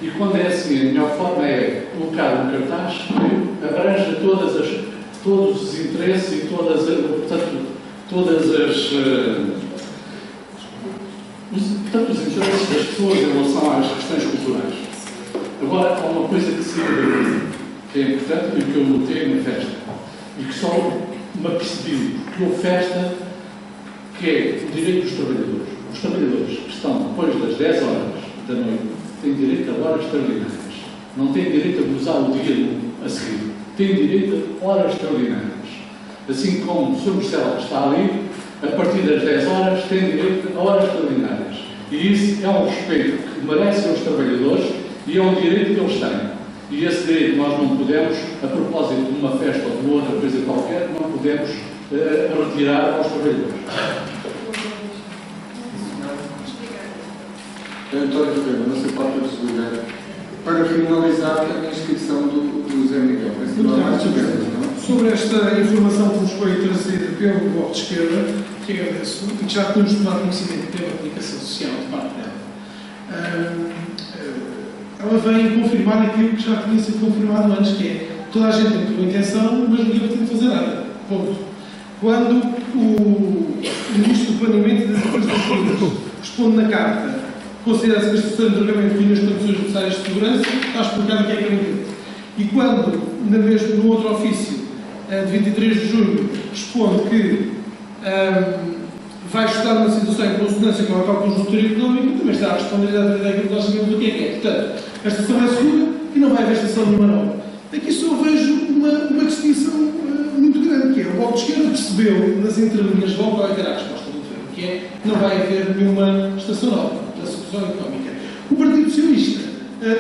E quando é assim, a melhor forma é colocar um cartaz que abranja todos os interesses e todas os interesses das pessoas em relação às questões culturais. Agora, há uma coisa que é importante e que eu notei na festa, e que só me apercebi, porque houve festa, que é o direito dos trabalhadores. Os trabalhadores que estão depois das 10 horas da noite têm direito a horas extraordinárias. Não têm direito a gozar o dia a seguir. Têm direito a horas extraordinárias. Assim como o Sr. Marcelo que está ali, a partir das 10 horas, tem direito a horas extraordinárias. E isso é um respeito que merecem os trabalhadores e é um direito que eles têm. E esse direito nós não podemos, a propósito de uma festa ou de outra coisa qualquer, não podemos retirar aos trabalhadores. António Ferreira, não sei qual desligar. Para finalizar a inscrição do Zé Miguel. Sobre esta informação que nos foi trazida pelo Bloco de Esquerda, que agradeço, e que já temos tomado conhecimento pela comunicação social de parte dela, ela vem confirmar aquilo que já tinha sido confirmado antes, que é toda a gente tem boa intenção, mas ninguém pretende fazer nada. Ponto. Quando o Ministro do Planeamento e das Infraestruturas responde na carta, considera-se que a estação de drogramento tinha as condições necessárias de segurança, está explicado o que é muito. E quando, no outro ofício, de 23 de junho, responde que vai estudar uma situação em consonância com a atual conjuntura económica, também está a responder exatamente àquilo que nós sabemos o que é. Portanto, a estação é segura e não vai haver estação nenhuma nova. Aqui só vejo uma distinção muito grande, que é o Bloco de Esquerda percebeu nas entrelinhas logo qual é que era a resposta do governo, que é não vai haver nenhuma estação nova da situação económica. O Partido Socialista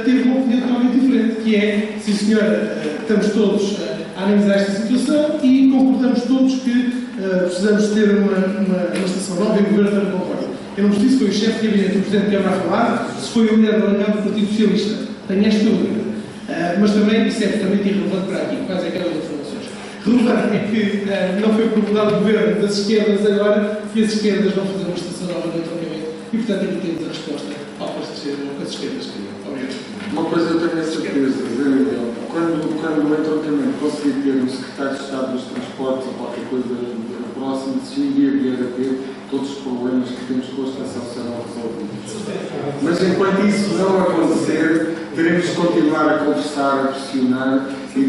teve uma opinião totalmente diferente, que é, sim senhora, estamos todos a analisar esta situação e concordamos todos que precisamos ter uma estação nova e o governo também concorda. Eu não preciso que foi o chefe de gabinete do Presidente da Câmara a falar, se foi o líder da bancada do Partido Socialista. Tenho esta dúvida. Mas também, isso é absolutamente irrelevante para aqui, quais é aquelas informações. Relevante é que não foi propriedade do governo das esquerdas agora e as esquerdas vão fazer uma estação nova no entroncamento. E, portanto, aqui temos a resposta ao que as esquerdas queriam. Obrigado. Uma coisa eu tenho a certeza, quando o entroncamento conseguir ter um secretário de Estado dos Transportes ou qualquer coisa próxima, se um dia vier a ter, todos os problemas que temos com a estação serão resolvidos. Mas enquanto isso não acontecer, teremos de continuar a conversar, a pressionar e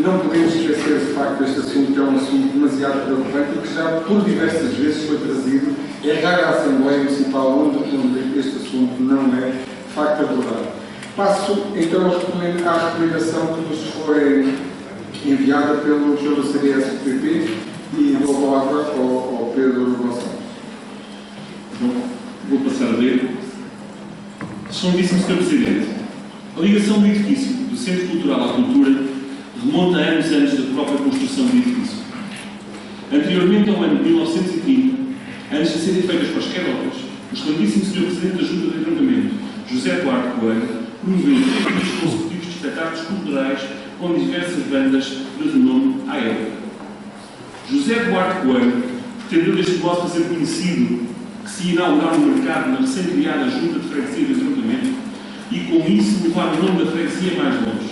não podemos esquecer de facto este assunto, que é um assunto demasiado preocupante e que já por diversas vezes foi trazido. É rara a Assembleia Municipal onde este assunto não é de facto abordado. Passo então à recomendação que nos foi enviada pelo CDS-PP e dou a palavra ao Pedro Gonçalves. Bom, vou passar a ler. Excelentíssimo Sr. Presidente, a ligação do edifício do Centro Cultural à Cultura remonta a anos antes da própria construção do edifício. Anteriormente ao ano de 1930, antes de serem feitas quaisquer obras, o excelentíssimo Sr. Presidente da Junta de Entroncamento, José Duarte Coelho, promoveu 3 dias consecutivos de espetáculos culturais com diversas bandas de renome à época. José Duarte Coelho pretendeu deste modo fazer conhecido que se inaugurar um mercado na recém-criada Junta de Freguesia de Entroncamento e, com isso, levar o nome da freguesia mais longe.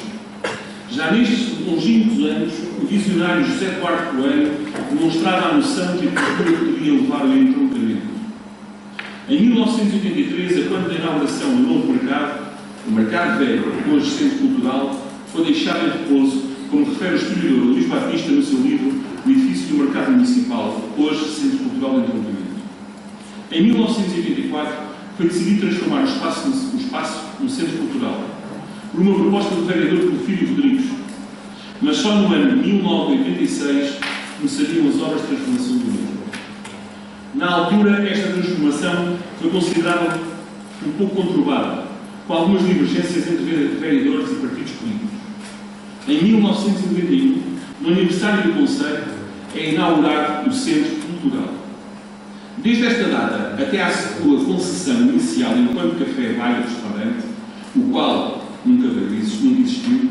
Já nestes longínquos anos, o visionário José Duarte Coelho demonstrava a noção que a cultura poderia levar o entroncamento. Em 1983, a quando da inauguração do novo mercado, o Mercado Velho, hoje Centro Cultural, foi deixado em repouso, como refere o historiador Luís Batista no seu livro O Edifício do Mercado Municipal, hoje Centro Cultural de Entroncamento. Em 1984, foi decidido transformar o espaço no Centro Cultural, por uma proposta do vereador Porfírio Rodrigues, mas só no ano de 1986 começariam as obras de transformação do mesmo. Na altura, esta transformação foi considerada um pouco conturbada, com algumas divergências entre vereadores e partidos políticos. Em 1991, no aniversário do Conselho, é inaugurado o Centro Cultural. Desde esta data até à sua concessão inicial enquanto café, bar e restaurante, o qual nunca existiu,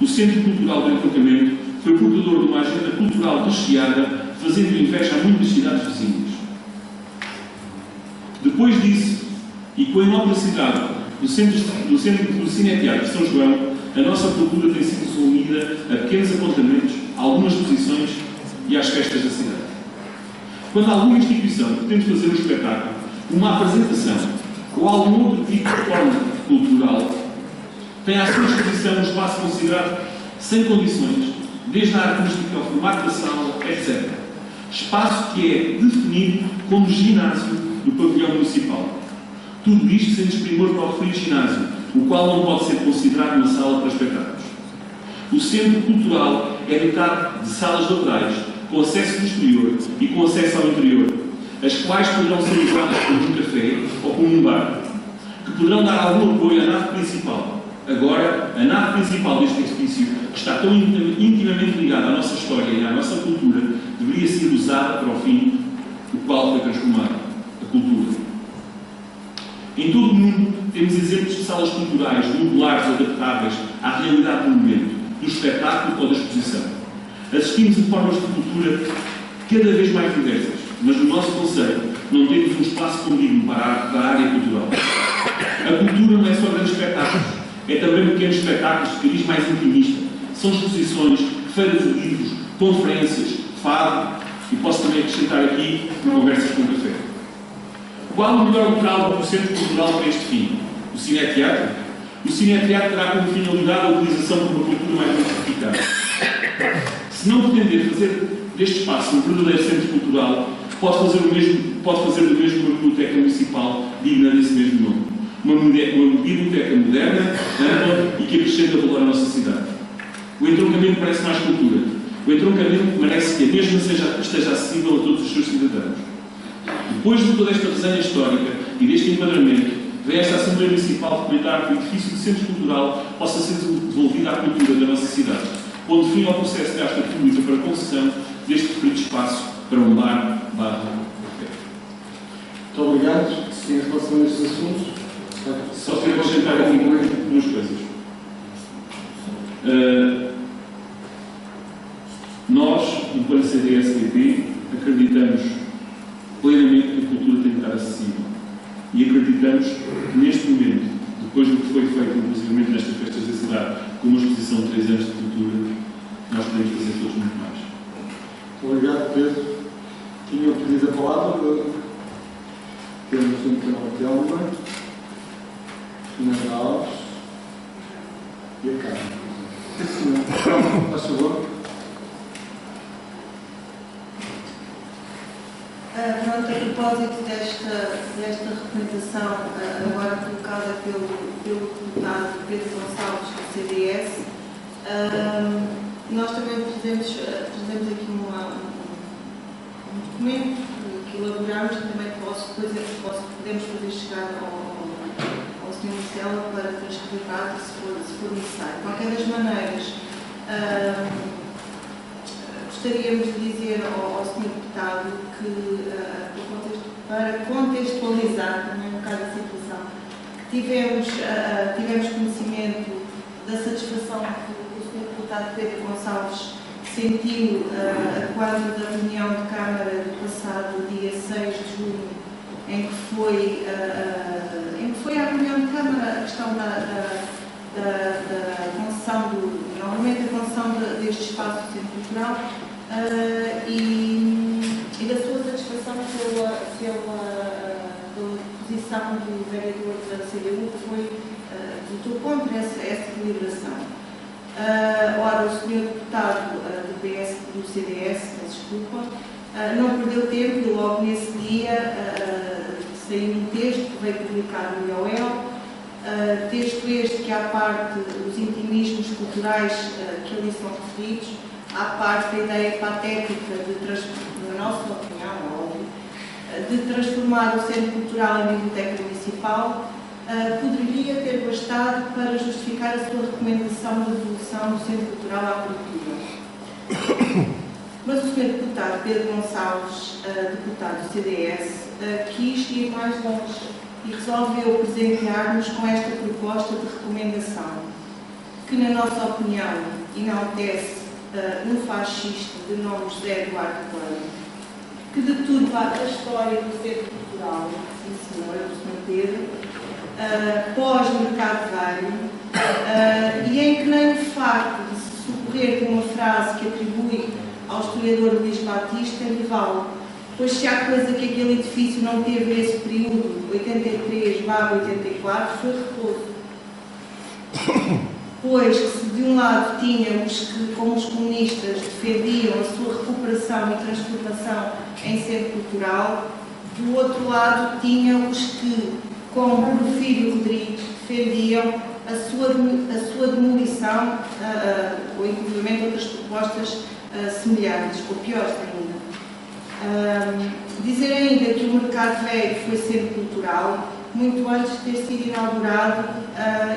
o Centro Cultural do Entroncamento foi portador de uma agenda cultural recheada, fazendo inveja a muitas cidades vizinhas. Depois disso, e com a inauguração do Cineteatro de São João, a nossa cultura tem sido resumida a pequenos apontamentos, a algumas exposições e às festas da cidade. Quando alguma instituição pretende fazer um espetáculo, uma apresentação ou algum outro tipo de forma cultural, tem à sua disposição um espaço considerado sem condições, desde a artística ao formato da sala, etc. Espaço que é definido como ginásio do pavilhão municipal. Tudo isto sem desprimor para o referido ginásio, o qual não pode ser considerado uma sala para espetáculos. O Centro Cultural é dotado de salas laterais, com acesso do exterior e com acesso ao interior, as quais poderão ser usadas como um café ou como um bar, que poderão dar algum apoio à nave principal. Agora, a nave principal deste edifício, que está tão intimamente ligada à nossa história e à nossa cultura, deveria ser usada para o fim o qual foi transformada, a cultura. Em todo o mundo, temos exemplos de salas culturais modulares adaptáveis à realidade do momento, do espetáculo ou da exposição. Assistimos a formas de cultura cada vez mais diversas, mas no nosso conceito não temos um espaço condigno para a área cultural. A cultura não é só grandes espetáculos, é também pequenos espetáculos de cariz mais intimista. São exposições, feiras de livros, conferências, fado e posso também acrescentar aqui conversas com café. Qual o melhor local do Centro Cultural para este fim? O Cineteatro? O Cineteatro terá como finalidade a utilização de uma cultura mais diversificada. Se não pretender fazer deste espaço um verdadeiro centro cultural, pode fazer do mesmo uma biblioteca municipal digna desse mesmo nome. Uma biblioteca moderna, ampla e que acrescenta valor à nossa cidade. O entroncamento merece mais cultura. O entroncamento merece que a mesma esteja acessível a todos os seus cidadãos. Depois de toda esta resenha histórica e deste enquadramento, vem esta Assembleia Municipal documentar que o edifício do Centro Cultural possa ser devolvido à cultura da nossa cidade, pondo fim ao processo de asta pública para concessão deste referido espaço para um bar/café. Muito obrigado. Sim, em relação a estes assuntos. Só quero acrescentar aqui duas coisas. Nós, enquanto CDS-PP, acreditamos plenamente que a cultura tem que estar acessível. E acreditamos que, neste momento, depois do que foi feito, inclusive nestas festas da cidade, com uma exposição de 3 anos de cultura, nós podemos fazer todos muito mais. Muito obrigado, Pedro. Tinham pedido a palavra. Temos então a Telma, Fernanda Alves e a Carmen. Sim, senhor. Faz favor. Pronto, a propósito desta representação agora colocada pelo deputado Pedro Gonçalves do CDS, nós também trazemos aqui um documento que elaboramos, que também podemos fazer chegar ao Sr. Marcelo para transcrever se for necessário. De qualquer das maneiras, gostaríamos de dizer ao Sr. Deputado que, para contextualizar também um bocado a situação, que tivemos conhecimento da satisfação que o Sr. Deputado Pedro Gonçalves sentiu quando da reunião de Câmara do passado dia 6 de junho, em que foi à reunião de Câmara a questão da concessão novamente a concessão deste espaço do Centro Cultural e da sua satisfação pela posição do vereador da CDU que votou contra essa deliberação. Ora, o Sr. Deputado do CDS, desculpa, não perdeu tempo e logo nesse dia saiu um texto que veio publicado no IOL, texto este que, à parte dos intimismos culturais que ali são referidos, à parte da ideia patética, na nossa opinião, óbvio, de transformar o Centro Cultural em Biblioteca Municipal, poderia ter bastado para justificar a sua recomendação de devolução do Centro Cultural à cultura. Mas o Sr. Deputado Pedro Gonçalves, deputado do CDS, quis ir mais longe e resolveu presentear-nos com esta proposta de recomendação, que, na nossa opinião, enaltece um fascista de nome José Eduardo Coelho, que deturpa a história do Centro Cultural, sim senhora, do Sr. Pedro, pós-mercado velho, e em que nem o facto de se socorrer de uma frase que atribui ao historiador Luís Batista lhe vale, pois se há coisa que aquele edifício não teve nesse período, 83/84, foi repouso. Pois que se de um lado tinha os que, como os comunistas, defendiam a sua recuperação e transformação em centro cultural, do outro lado tinha os que, como Porfírio Rodrigues, defendiam a sua demolição ou inclusive outras propostas semelhantes, ou piores ainda. Dizer ainda que o Mercado Velho foi centro cultural muito antes de ter sido inaugurado,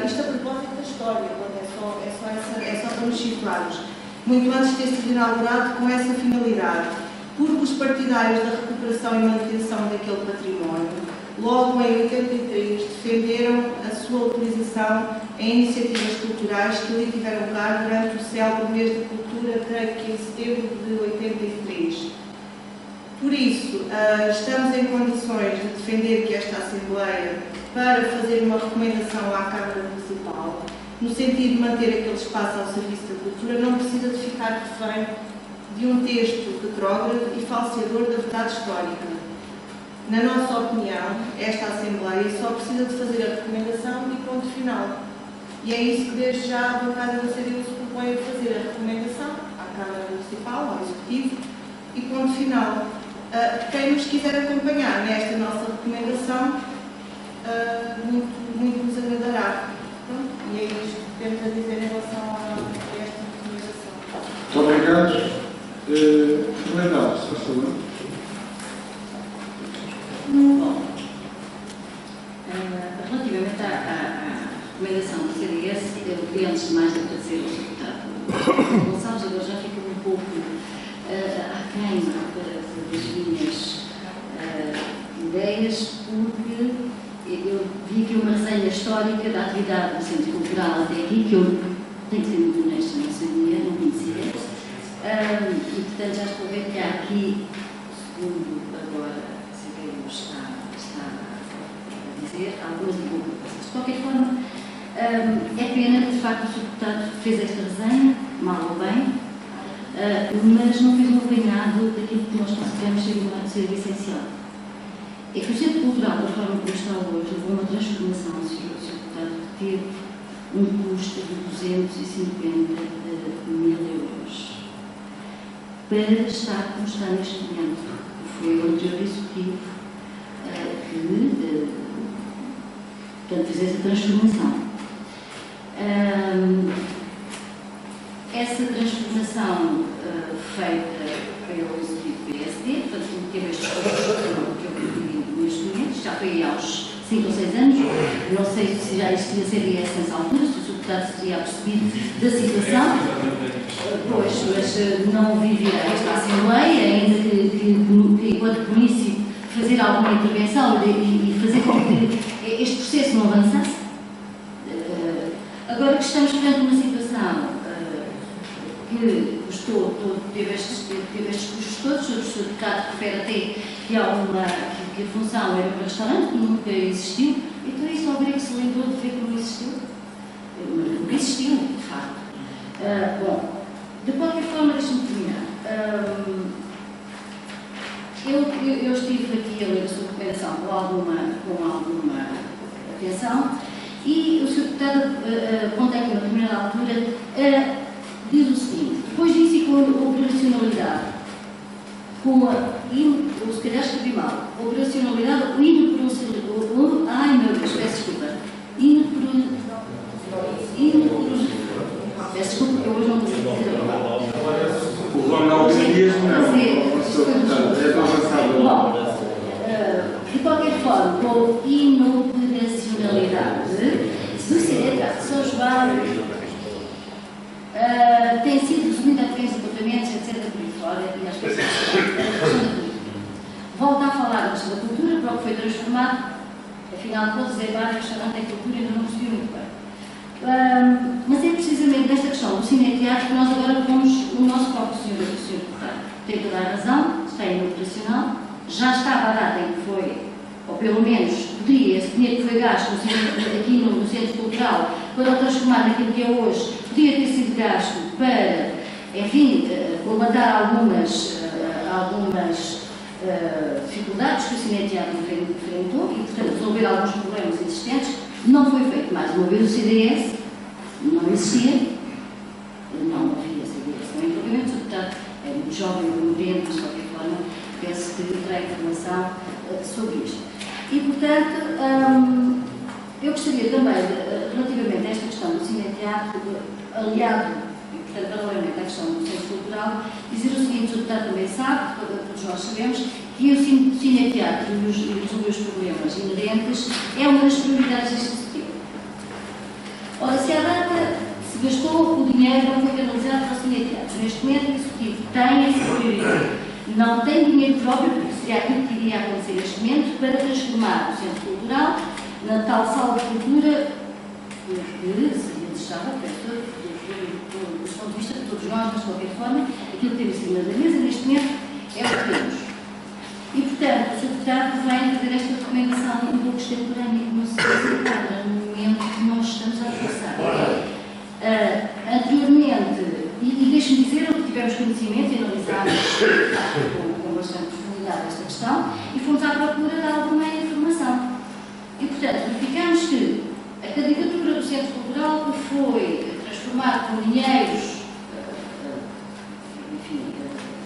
isto a propósito da história, é só para nos situarmos, muito antes de ter sido inaugurado com essa finalidade, porque os partidários da recuperação e manutenção daquele património, logo em 83, defenderam a sua utilização em iniciativas culturais que ali tiveram lugar durante o célebre mês de cultura, creio que em setembro de 83. Por isso, estamos em condições de defender que esta Assembleia, para fazer uma recomendação à Câmara Municipal, no sentido de manter aquele espaço ao serviço da cultura, não precisa de ficar refém de um texto retrógrado e falseador da verdade histórica. Na nossa opinião, esta Assembleia só precisa de fazer a recomendação e ponto final. E é isso que desde já a bancada da CDU se propõe a fazer a recomendação à Câmara Municipal, ao Executivo, e ponto final. Quem nos quiser acompanhar nesta nossa recomendação, muito nos agradará. Pronto, e é isto que temos a dizer em relação a esta recomendação. Muito obrigado. Fernanda Alves, por favor. Bom, relativamente à recomendação do CDS, eu queria antes de mais agradecer ao deputado Gonçalves, agora já fica um pouco aquém das linhas ideias, porque eu vi aqui uma resenha histórica da atividade do Centro Cultural até aqui, que eu tenho que ser muito honesta, não sabia, não conhecia. E, portanto, já estou a ver que há aqui, segundo agora está a dizer, algumas divulgações. De qualquer forma, é pena que, de facto, o Sr. Deputado fez esta resenha, mal ou bem, mas não fez um apanhado daquilo que nós consideramos ser essencial. É que o Centro Cultural, da forma como está hoje, levou uma transformação, o Sr. Deputado, que teve um custo de 250 mil euros para estar como está neste momento. Foi o anterior executivo que portanto, fez essa transformação. Essa transformação feita pelo executivo PSD, portanto, teve estes custos que eu referi neste momento, já foi aos 5 ou 6 anos, não sei se já existia CDS nessa altura, se o deputado se teria percebido da situação, pois, mas não vi vir a esta Assembleia, ainda que enquanto município, fazer alguma intervenção e fazer com que este processo não avançasse. Agora que estamos perante uma situação que teve estes custos todos, o Sr. Deputado refere até que a função era para restaurante, que nunca existiu, então isso alguém que se lembrou de ver que não existiu? Nunca existiu, de facto. Bom, de qualquer forma, deixe-me terminar. Eu estive aqui a ler a sua recomendação com alguma atenção e o Sr. Deputado aponta aqui, numa determinada altura, diz o seguinte: depois disso e com a operacionalidade, ou se calhar escrevi mal, operacionalidade, ai meu Deus, peço desculpa, peço desculpa porque eu hoje não consigo dizer a palavra. O Ronaldo Dias não, é tão avançado. Bom, de qualquer forma, com inoperacionalidade do CDH de São João, tem sido resumida a pequenos equipamentos, etc. por aí fora, e às vezes volta a falar da questão da cultura, para o que foi transformado, afinal de contas, é bar, restaurante, é cultura, ainda não percebi muito bem. Mas é precisamente nesta questão do cineteatro que nós agora pomos o nosso próprio senhor deputado. Tem toda a razão, está operacional, já estava a data em que foi, ou pelo menos poderia, esse dinheiro que foi gasto aqui no Centro Cultural, para o transformar naquilo que é hoje, podia ter sido gasto para, enfim, colmatar algumas dificuldades que o cineteatro enfrentou e, portanto, resolver alguns problemas existentes. Não foi feito mais uma vez o CDS, não existia, não havia CDS, não é propriamente, o deputado é muito jovem, muito dentro, mas de qualquer forma, penso que terá informação sobre isto. E, portanto, eu gostaria também, relativamente a esta questão do cineteatro, aliado, e, portanto, paralelamente à questão do Centro Cultural, dizer o seguinte: o deputado também sabe, todos nós sabemos, que o cineteatro e os meus problemas inerentes é uma das prioridades deste executivo. Ora, se à data se gastou o dinheiro, não foi canalizado para o cineteatro. Neste momento, o executivo tem essa prioridade. Não tem dinheiro próprio, porque seria aquilo que iria acontecer neste momento, para transformar o Centro Cultural na tal sala de cultura que seria desejável, do ponto de vista de todos nós, mas de qualquer forma, aquilo que temos em cima da mesa neste momento é o que temos. E, portanto, o Sr. Deputado vem fazer esta recomendação um pouco extemporânea, que não se enquadra no momento que nós estamos a passar. Anteriormente, e deixe-me dizer, tivemos conhecimento e analisámos com bastante profundidade esta questão e fomos à procura de alguma informação. E, portanto, verificamos que a candidatura do Centro Cultural foi transformada com dinheiros,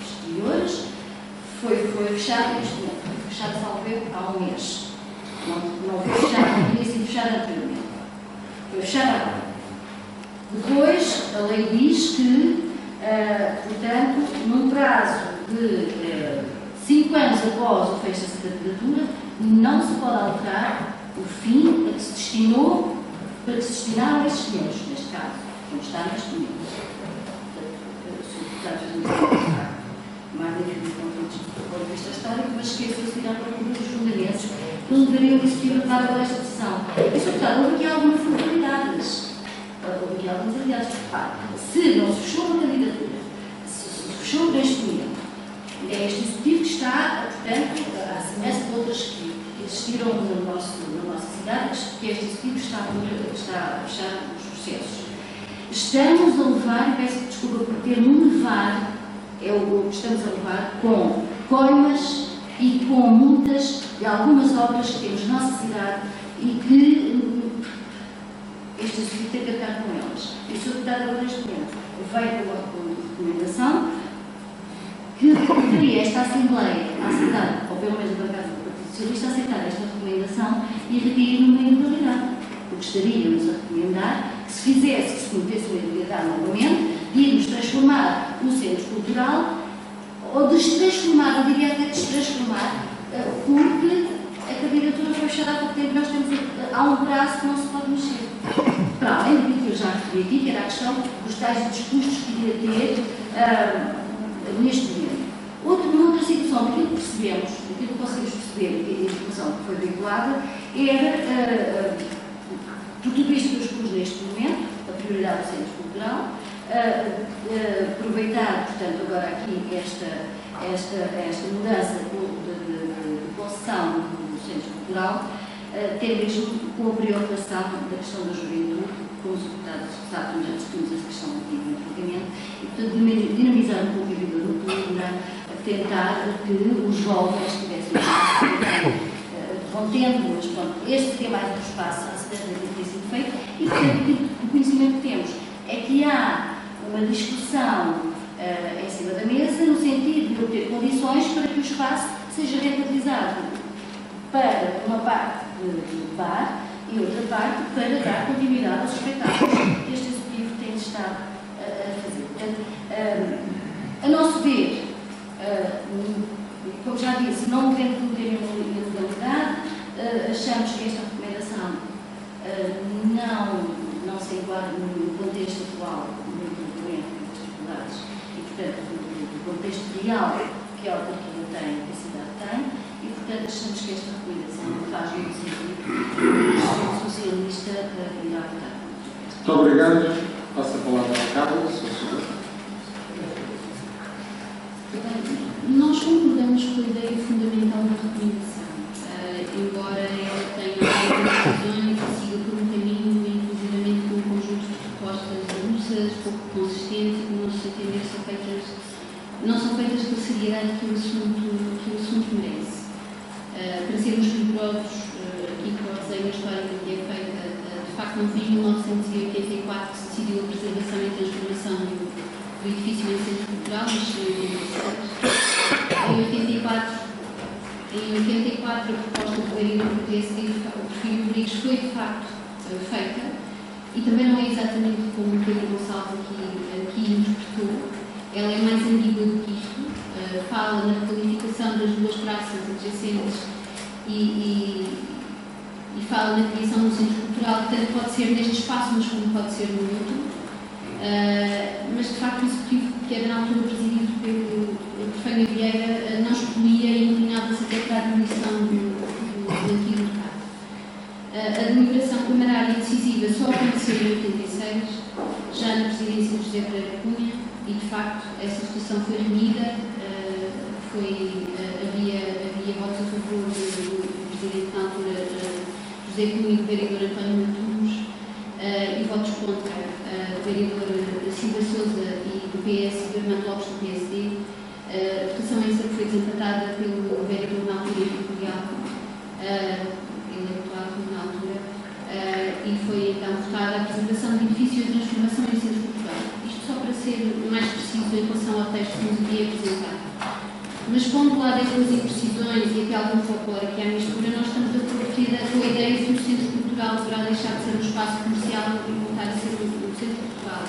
exteriores, foi fechado neste momento, foi fechado, salvo há um mês. Não foi fechado, não tinha sido fechado anteriormente. Foi fechado agora. Depois, a lei diz que, portanto, num prazo de 5 anos após o fecho dessa candidatura, não se pode alterar o fim a que se destinou, para que se destinaram esses dinheiros, neste caso, como está neste momento. O Sr. Deputado fez um magnífico do ponto de vista histórico, mas esqueceu-se de ir à procura dos fundamentos que levariam o Executivo a tomar agora esta decisão. E, sobretudo, houve aqui algumas formalidades. Houve aqui algumas aliadas. Se não se fechou uma candidatura, se fechou um 3%, é este Executivo que está, portanto, à semelhança de outras que existiram na nossa cidade, que este Executivo está a fechar os processos. Estamos a levar, e peço desculpa por termo levar, é o que estamos a levar, com coimas e com multas de algumas obras que temos na nossa cidade e que este Executivo tem que tratar com elas. E o Sr. Deputado agora neste momento veio com uma recomendação que levaria esta Assembleia, à cidade, ou pelo menos a bancada do Partido Socialista, a aceitar esta recomendação e retirar numa ilegalidade. Porque estaríamos a recomendar que se fizesse, que se cometesse uma ilegalidade novamente, de irmos transformar o centro cultural, ou destransformar, eu diria até destransformar, porque a candidatura foi fechada há pouco tempo, nós temos há um prazo que não se pode mexer. Para além do que eu já referi aqui, que era a questão dos tais custos que iria ter neste momento. Outra situação, daquilo que percebemos, daquilo que conseguimos perceber, e a informação que foi vinculada, era, por tudo isto que eu expus neste momento, a prioridade do centro cultural, aproveitar, portanto, agora aqui esta mudança de concessão do centro cultural, ter mesmo com a preocupação da questão da juventude, como os deputados sabem, já discutimos essa questão aqui antigamente, e, portanto, dinamizar um pouco a vida noturna, tentar que os jovens tivessem contendo, mas pronto, este seria mais um espaço a se ter sido feito, e, portanto, o conhecimento que temos é que há uma discussão em cima da mesa, no sentido de obter condições para que o espaço seja rentabilizado para uma parte do bar e outra parte para dar continuidade aos espetáculos que este Executivo tem estado a fazer. Portanto, a nosso ver, como já disse, não devendo cometer ilegalidade, achamos que esta recomendação não se enquadra no contexto atual muito doente das dificuldades e, portanto, do contexto real que a autarquia tem, que a cidade tem, e, portanto, achamos que esta recomendação faz muito sentido e o Partido Socialista irá votar. Muito obrigado. Passo a palavra à Carla, se for. Nós concordamos com a ideia fundamental da recomendação, embora ela tenha algumas razões e siga por um caminho, inclusivamente com um conjunto de propostas avulsas, pouco consistentes, que, no nosso entender, não são feitas com a seriedade que o assunto merece. Para sermos rigorosos, aqui com a resenha histórica que é feita, de facto não foi em 1984 que se decidiu a preservação e transformação do edifício em centro cultural, mas em 84 a proposta do vereador do PSD, o Filho Rodrigues, foi de facto feita, e também não é exatamente como o Pedro Gonçalves aqui interpretou. Ela é mais ambígua do que isto, fala na requalificação das duas praças adjacentes e fala na criação de um centro cultural, que tanto pode ser neste espaço, mas como pode ser no outro. Mas de facto o Executivo, que era na altura presidido pelo Prefeito Vieira, não escolhia e inclinava-se até para a demolição do antigo mercado. A deliberação primária decisiva só aconteceu em 86, já na presidência de José Pereira Cunha, e de facto essa situação foi remida, havia votos a favor do presidente na altura, José Cunha, e do vereador António Antunes, e votos contra do vereador Silva Sousa e do PS, do Armando Lopes do PSD. A votação essa foi desempatada pelo vereador na altura Imperial, ele atuado na altura, e foi então votada a preservação de edifício e a transformação em centro cultural. Isto só para ser mais preciso em relação ao texto que nos havia apresentado. Mas pondo de lado estas imprecisões e até algum folclore que há mistura, nós estamos a partir com a ideia de que o centro cultural deverá deixar de ser um espaço comercial e voltar a ser um centro cultural.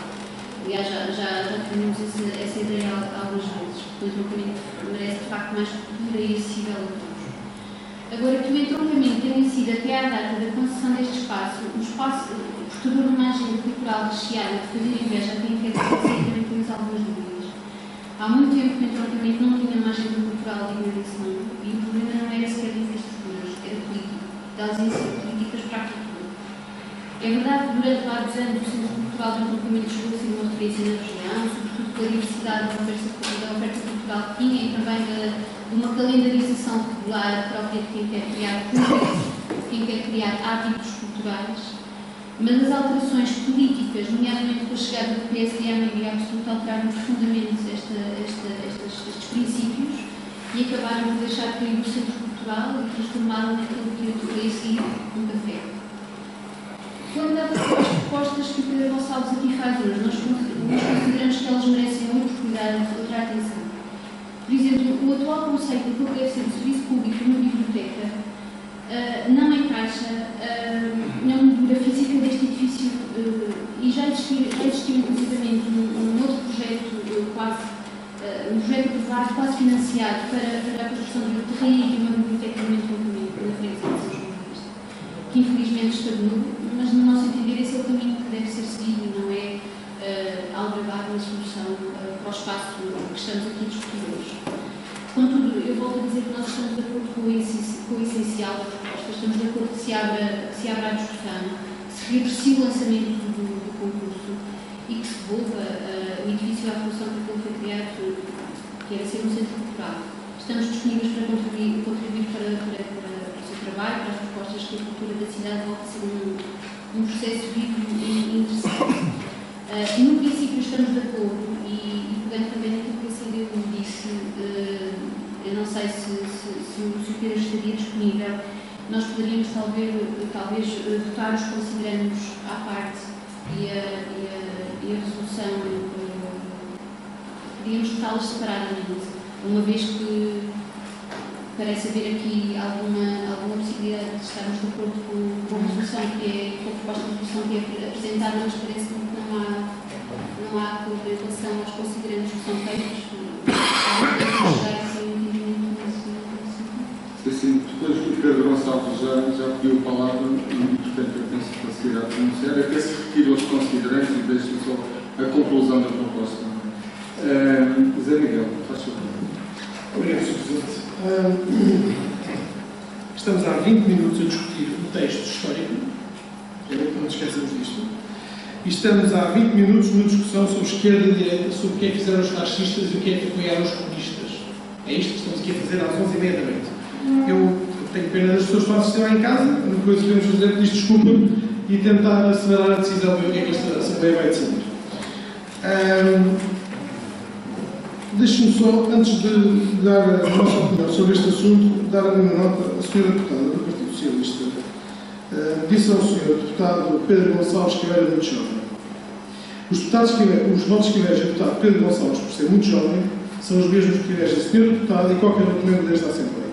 Aliás, já tivemos essa ideia algumas vezes, pois o caminho merece de facto mais cultura e acessível a todos. Agora, que o entroncamento tenha sido até à data da concessão deste espaço, um espaço portador de uma agenda cultural recheada de fazer inveja a quem quer dizer, também temos algumas dúvidas. Há muito tempo que o entroncamento não tinha uma agenda cultural digna desse nome, e das iniciativas políticas para a cultura. É verdade que durante vários anos o Centro Cultural do Entroncamento chegou a ser uma referência na região, sobretudo pela diversidade da oferta cultural que tinha e também de uma calendarização regular própria de quem quer criar cultura, quem quer criar hábitos culturais. Mas as alterações políticas, nomeadamente com a chegada do PSD à maioria absoluta, alteraram profundamente estes princípios e acabaram de deixar cair o centro cultural e transformaram naquilo que eu falei a seguir, um café. Quando dá para as propostas que o Pedro Gonçalves aqui faz hoje, nós consideramos que elas merecem outro cuidado, outra atenção. Por exemplo, o atual conceito do que deve ser o serviço público numa biblioteca não encaixa na moldura física deste edifício e já existiu inclusivamente um outro projeto um projeto privado quase financiado para a construção de um terreno e de uma biblioteca no entroncamento na frente de São João de Vista, que infelizmente estagnou, mas no nosso entender esse é o caminho que deve ser seguido e não é albergar uma solução para o espaço que estamos aqui a discutir hoje. Contudo, eu volto a dizer que nós estamos de acordo com o essencial da proposta, estamos de acordo que se abra a discussão, que se reaprecie o lançamento do concurso e que se devolva o edifício à função para que ele foi criado, que era ser um centro cultural. Estamos disponíveis para contribuir para o seu trabalho, para as propostas que a cultura da cidade volta a ser um processo vivo e interessante. No princípio estamos de acordo e pegando também naquilo que a Cília me disse, eu não sei se o Pedro estaria disponível, nós poderíamos talvez votar os considerandos à parte e a resolução, podíamos votá-las separadamente, uma vez que parece haver aqui alguma possibilidade de estarmos de acordo com a resolução com a proposta de resolução que é apresentada, mas parece-me que não há acordo em relação aos considerandos que são feitos. Assim, depois o Pedro Gonçalves já pediu a palavra e, portanto, eu penso que a facilidade de pronunciar é que se retira os considerantes e deixa só a conclusão da proposta. Zé Miguel, faz favor. Obrigado, Sr. Presidente. Estamos há 20 minutos a discutir o texto histórico, não nos esqueçamos disto, e estamos há 20 minutos numa discussão sobre esquerda e direita, sobre o que é que fizeram os fascistas e o que é que apoiaram os comunistas. É isto que estamos aqui a fazer às 11h30 da noite. Eu tenho pena das pessoas que estão a assistir lá em casa, a única coisa que podemos fazer é pedir desculpa e tentar acelerar a decisão do que é que esta Assembleia vai decidir. Deixe-me só, antes de dar a nossa opinião sobre este assunto, dar a minha nota à Sra. Deputada do Partido Socialista. Disse ao Sr. Deputado Pedro Gonçalves que eu era muito jovem. Os votos que elege o Deputado Pedro Gonçalves por ser muito jovem são os mesmos que elege a Sra. Deputada e qualquer outro membro desta Assembleia.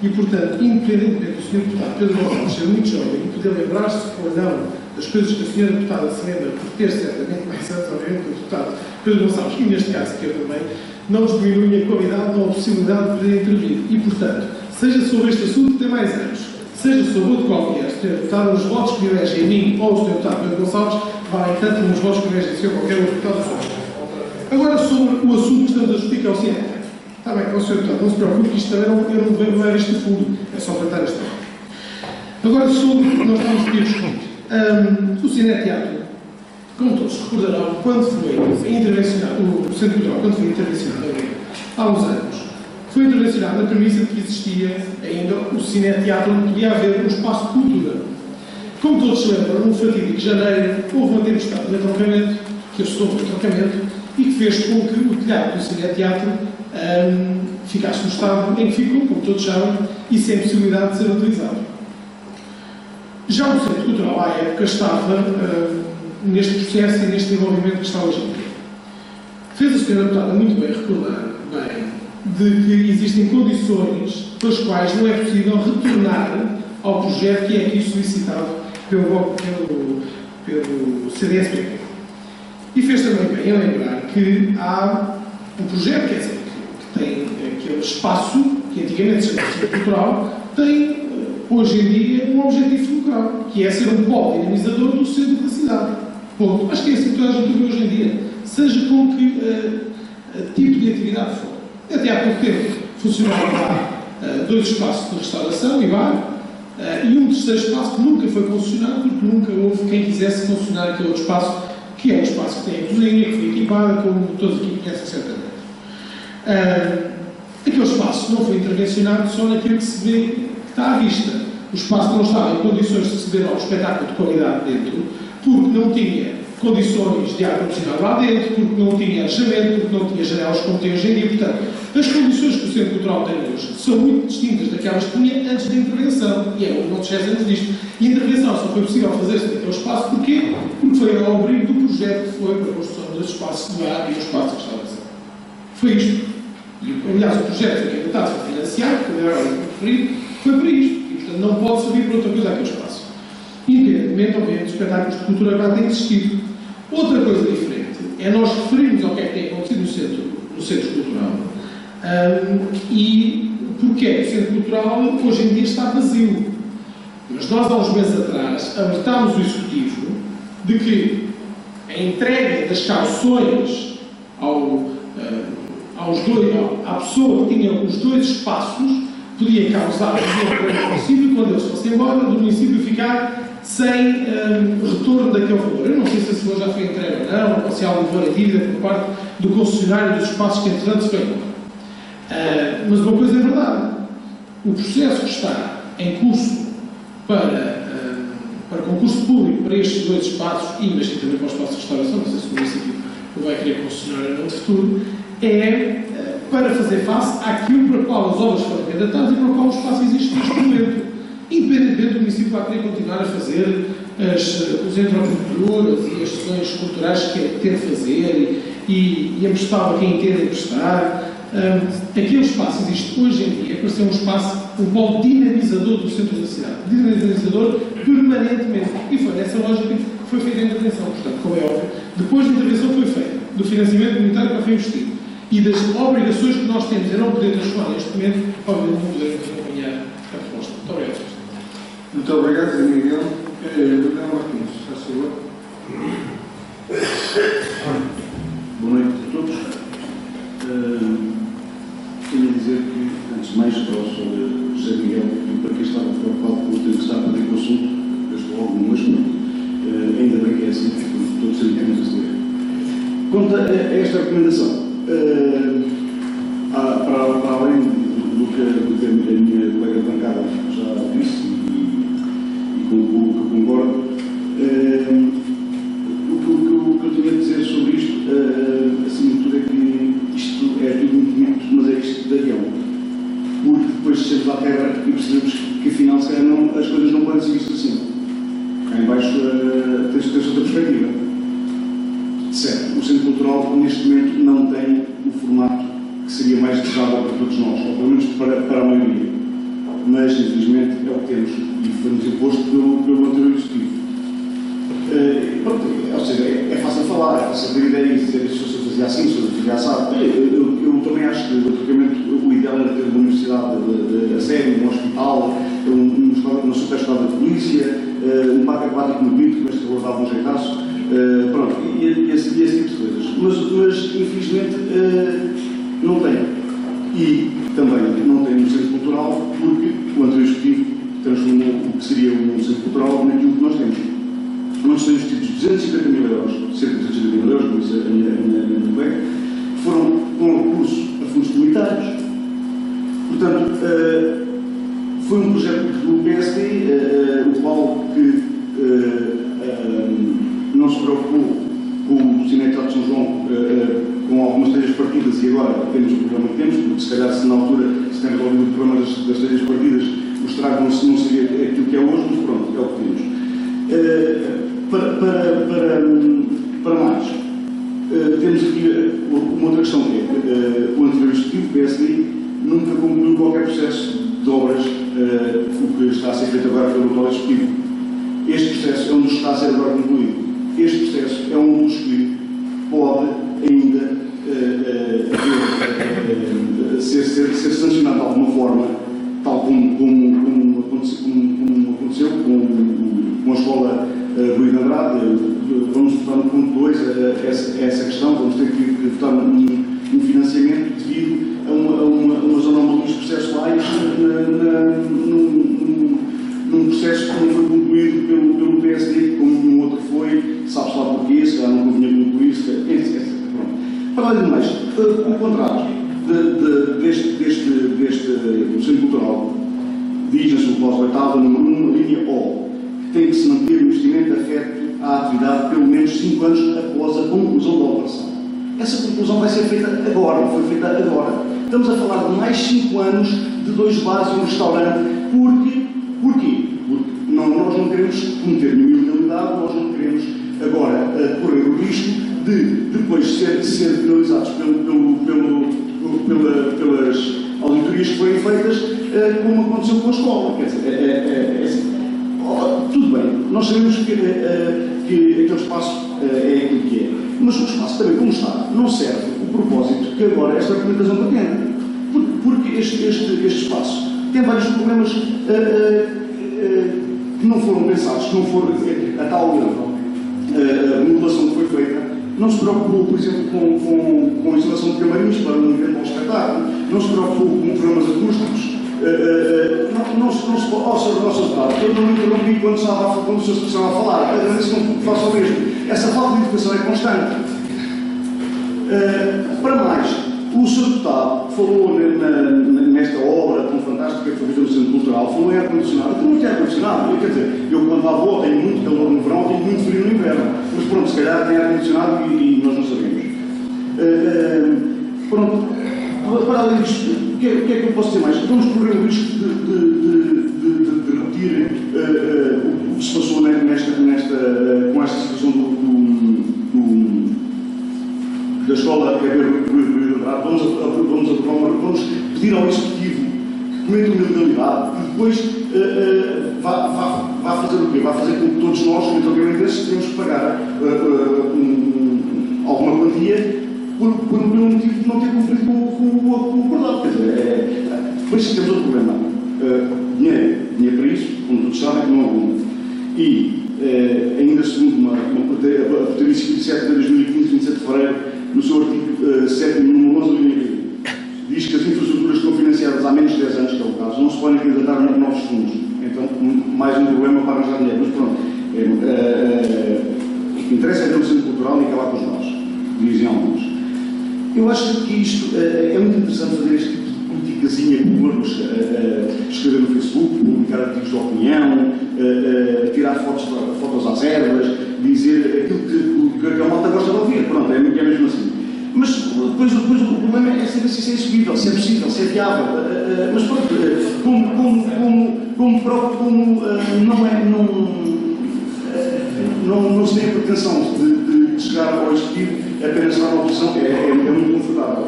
E, portanto, independentemente do Sr. Deputado Pedro Gonçalves ser muito jovem e poder lembrar-se ou não das coisas que a Sra. Deputada se lembra por ter certamente mais anos, obviamente, que o Deputado Pedro Gonçalves, e neste caso que eu também, não diminui a qualidade ou a possibilidade de poder intervir. E, portanto, seja sobre este assunto que tem mais anos, seja sobre outro qualquer, Sr. Deputado, os votos que elegem a mim ou o Sr. Deputado Pedro Gonçalves valem tanto como os votos que elegem a si ou qualquer outro deputado. Agora, sobre o assunto que estamos a discutir, que é o Cineteatro. Está bem, Sr. Deputado, não se preocupe, que isto também não é este fundo, é só para dar esta volta. Agora, sobre o que nós estamos aqui a discutir. O Cineteatro, como todos se recordarão, quando foi intervencionado, o Centro Cultural, quando foi intervencionado há uns anos, foi intervencionado na premissa de que existia ainda o Cineteatro, onde podia haver um espaço de cultura. Como todos se lembram, no fatídico de janeiro, houve uma tempestade de entroncamento, que assustou o entroncamento, e que fez com que o telhado do Cineteatro ficasse no estado em que ficou, como todos sabem, e sem possibilidade de ser utilizado. Já o Centro Cultural, à época, estava neste processo e neste desenvolvimento que está hoje em dia. Fez a Sra. Deputada muito bem recordar de que existem condições pelas quais não é possível retornar ao projeto que é aqui solicitado pelo CDS-PP. E fez também bem a lembrar que há um projeto, quer dizer, que tem aquele espaço que antigamente se chamava Centro Cultural, tem hoje em dia um objetivo fulcral, que é ser um polo dinamizador do centro da cidade. Ponto. Acho que é assim que toda a gente hoje em dia, seja com que tipo de atividade for. Até há pouco tempo funcionavam lá 2 espaços de restauração e bar, e um terceiro espaço que nunca foi concessionado porque nunca houve quem quisesse concessionar aquele outro espaço, que é o espaço que tem a cozinha, que foi equipada, como todos aqui conhecem certamente. Aquele espaço não foi intervencionado só naquilo que se vê, que está à vista. O espaço não estava em condições de receber um espetáculo de qualidade dentro, porque não tinha condições de ar-condicionado lá dentro, porque não tinha alojamento, porque não tinha janelas como tem hoje em dia. Portanto, as condições que o Centro Cultural tem hoje são muito distintas daquelas que tinha antes da intervenção. E é, não nos esquecemos disto. E a intervenção só foi possível fazer-se naquele espaço, porquê? Porque foi ao abrigo do projeto que foi para a construção desse espaço do ar e do espaço de restauração. Foi isto. E, aliás, o projeto que é votado foi financiado, como era o referido, foi para isto. E, portanto, não pode servir para outra coisa aquele espaço. Independentemente, obviamente, os espetáculos de cultura agora têm existido. Outra coisa diferente é nós referirmos ao que é que tem acontecido no centro cultural e porque é que o centro cultural hoje em dia está vazio. Mas nós, há uns meses atrás, alertámos o Executivo de que a entrega das calções à pessoa que tinha os dois espaços podia causar problema no município quando eles fossem embora, do município ficar sem retorno daquele valor. Eu não sei se esse valor já foi entregue ou não, ou se há alguma dívida por parte do concessionário dos espaços que, entretanto, se foi embora. Mas uma coisa é verdade. O processo que está em curso para concurso público para estes dois espaços, e mas também para o espaço de restauração, não sei se o município vai querer concessionar ou não de futuro, é para fazer face àquilo para o qual as obras foram candidatadas e para o qual o espaço existe neste momento. Independentemente do município vai querer continuar a fazer os entreculturas e as sessões culturais que quer fazer e emprestar a quem entende emprestar. Aquele espaço existe hoje em dia para ser um espaço, um polo dinamizador do centro da cidade. Dinamizador permanentemente. E foi nessa lógica que foi feita a intervenção. Portanto, como é óbvio, depois da intervenção que foi feita, do financiamento comunitário que foi investido e das obrigações que nós temos em não poder transformar neste momento, obviamente não podemos acompanhar a proposta. Muito obrigado, Sr. Presidente. Muito obrigado, Sr. Miguel. Miguel Martins, faz favor. Boa noite a todos. Tenho a dizer que, antes de mais, para o Sr. José Miguel e para quem estava preocupado com o tempo que está a perder com o assunto, eu estou logo no mesmo, ainda bem que é assim, porque todos sabemos a saber. Quanto a esta recomendação, para além do que a minha colega de bancada já disse e com o que eu concordo, o que eu tinha a dizer sobre isto, acima de tudo, é que isto é tudo muito bonito, mas é isto de avião. Porque depois chegamos à terra e percebemos que afinal, se calhar, as coisas não podem ser vistas assim. Cá em baixo tens outra perspectiva. Certo, o Centro Cultural neste momento não tem o formato que seria mais desejável para todos nós, ou pelo menos para a maioria. Mas, infelizmente, é o que temos e foi-nos imposto pelo anterior Executivo. Pronto, ou seja, é fácil falar, é fácil ter ideias, dizer se eu fazia assim, se eu fazia assado. Eu também acho que, logicamente, o ideal era ter uma universidade a sério, um hospital, uma super escola de polícia, um parque aquático no Pinto, mas que guardava um jeitaço. Pronto, e esse tipo de coisas. Mas infelizmente, não tem. E também não tem um centro cultural, porque o anterior Executivo transformou o que seria um centro cultural naquilo que nós temos. Nós temos tido 250 mil euros, cerca de 250 mil euros, como disse a minha colega, que foram com recursos a fundos comunitários. Portanto, foi um projeto do PSD, o qual que não se preocupou com o Cineteatro de São João, com algumas telhas partidas, e agora temos o problema que temos, porque se calhar se na altura se tem resolvido o problema das telhas partidas, o estrago não seria aquilo que é hoje, mas pronto, é o que temos. Para mais, temos aqui uma outra questão que é o anterior Executivo, o PSD, nunca concluiu qualquer processo de obras, o que está a ser feito agora pelo atual Executivo. Este processo é um dos que está a ser agora concluído. Este processo é um dos que pode ainda ser sancionado de alguma forma, tal como aconteceu com a escola Rui de Andrade. Vamos votar no ponto 2 essa questão, vamos ter que votar no financiamento devido a uma zona onde os processos lá num cultural diz na sua cláusula oitava, número 1, linha O, que tem que se manter o investimento afeto à atividade pelo menos 5 anos após a conclusão da operação. Essa conclusão vai ser feita agora, foi feita agora. Estamos a falar de mais 5 anos de 2 bares e um restaurante. Porquê? Porque nós não queremos cometer nenhuma ilegalidade, nós não queremos agora correr o risco de depois ser penalizados pelas auditorias que forem feitas, como aconteceu com a escola. Quer dizer, tudo bem, nós sabemos que aquele espaço é aquilo que é, mas o espaço também, como está, não serve o propósito que agora esta documentação pretende. Porque este espaço tem vários problemas que não foram pensados, que não foram a tal modulação que foi feita. Não se preocupou, por exemplo, com a instalação de camarins para um evento ou espetáculo, não se preocupou com problemas acústicos, não se eu não me interrompi quando o Sr. estava a falar, agradeço que faça o mesmo. Essa falta de educação é constante. Para mais, o Sr. Deputado falou nesta obra tão fantástica que foi feita no Centro Cultural, falou em ar-condicionado. Eu não tenho ar-condicionado. Quer dizer, eu quando lá vou tenho muito calor no verão, tenho muito frio no inverno. Mas pronto, se calhar tem ar-condicionado e nós não sabemos. Pronto. Para além disto, o que é que eu posso dizer mais? Vamos correr o risco de repetir o que se passou com esta situação da escola vamos pedir ao Executivo que cometa uma ilegalidade, que depois vá fazer o quê? Vai fazer com que todos nós, eventualmente, tenhamos que pagar alguma quantia por um motivo de não ter cumprido com o acordado. Quer dizer, depois temos outro problema. Dinheiro para isso, como todos sabem, não há algum. E, ainda segundo a portaria 57 de 2015, 27 de fevereiro, no seu artigo 7, número 11 da linha B, diz que as infraestruturas que estão financiadas há menos de 10 anos, que é o caso, não se podem candidatar a novos fundos. Então, mais um problema para arranjar dinheiro. Mas pronto, o que interessa é ter um centro cultural e acabar com os nós, dizem alguns. Eu acho que isto é muito interessante fazer este tipo de politicazinha, como escrever no Facebook, publicar artigos de opinião, tirar fotos às ervas, dizer aquilo que a malta gosta de ouvir. Pronto, é mesmo assim. Mas depois o problema é saber se isso é execuível, se é possível, se é viável. Mas pronto, não se tem a pretensão de chegar ao Executivo apenas na oposição, é muito confortável.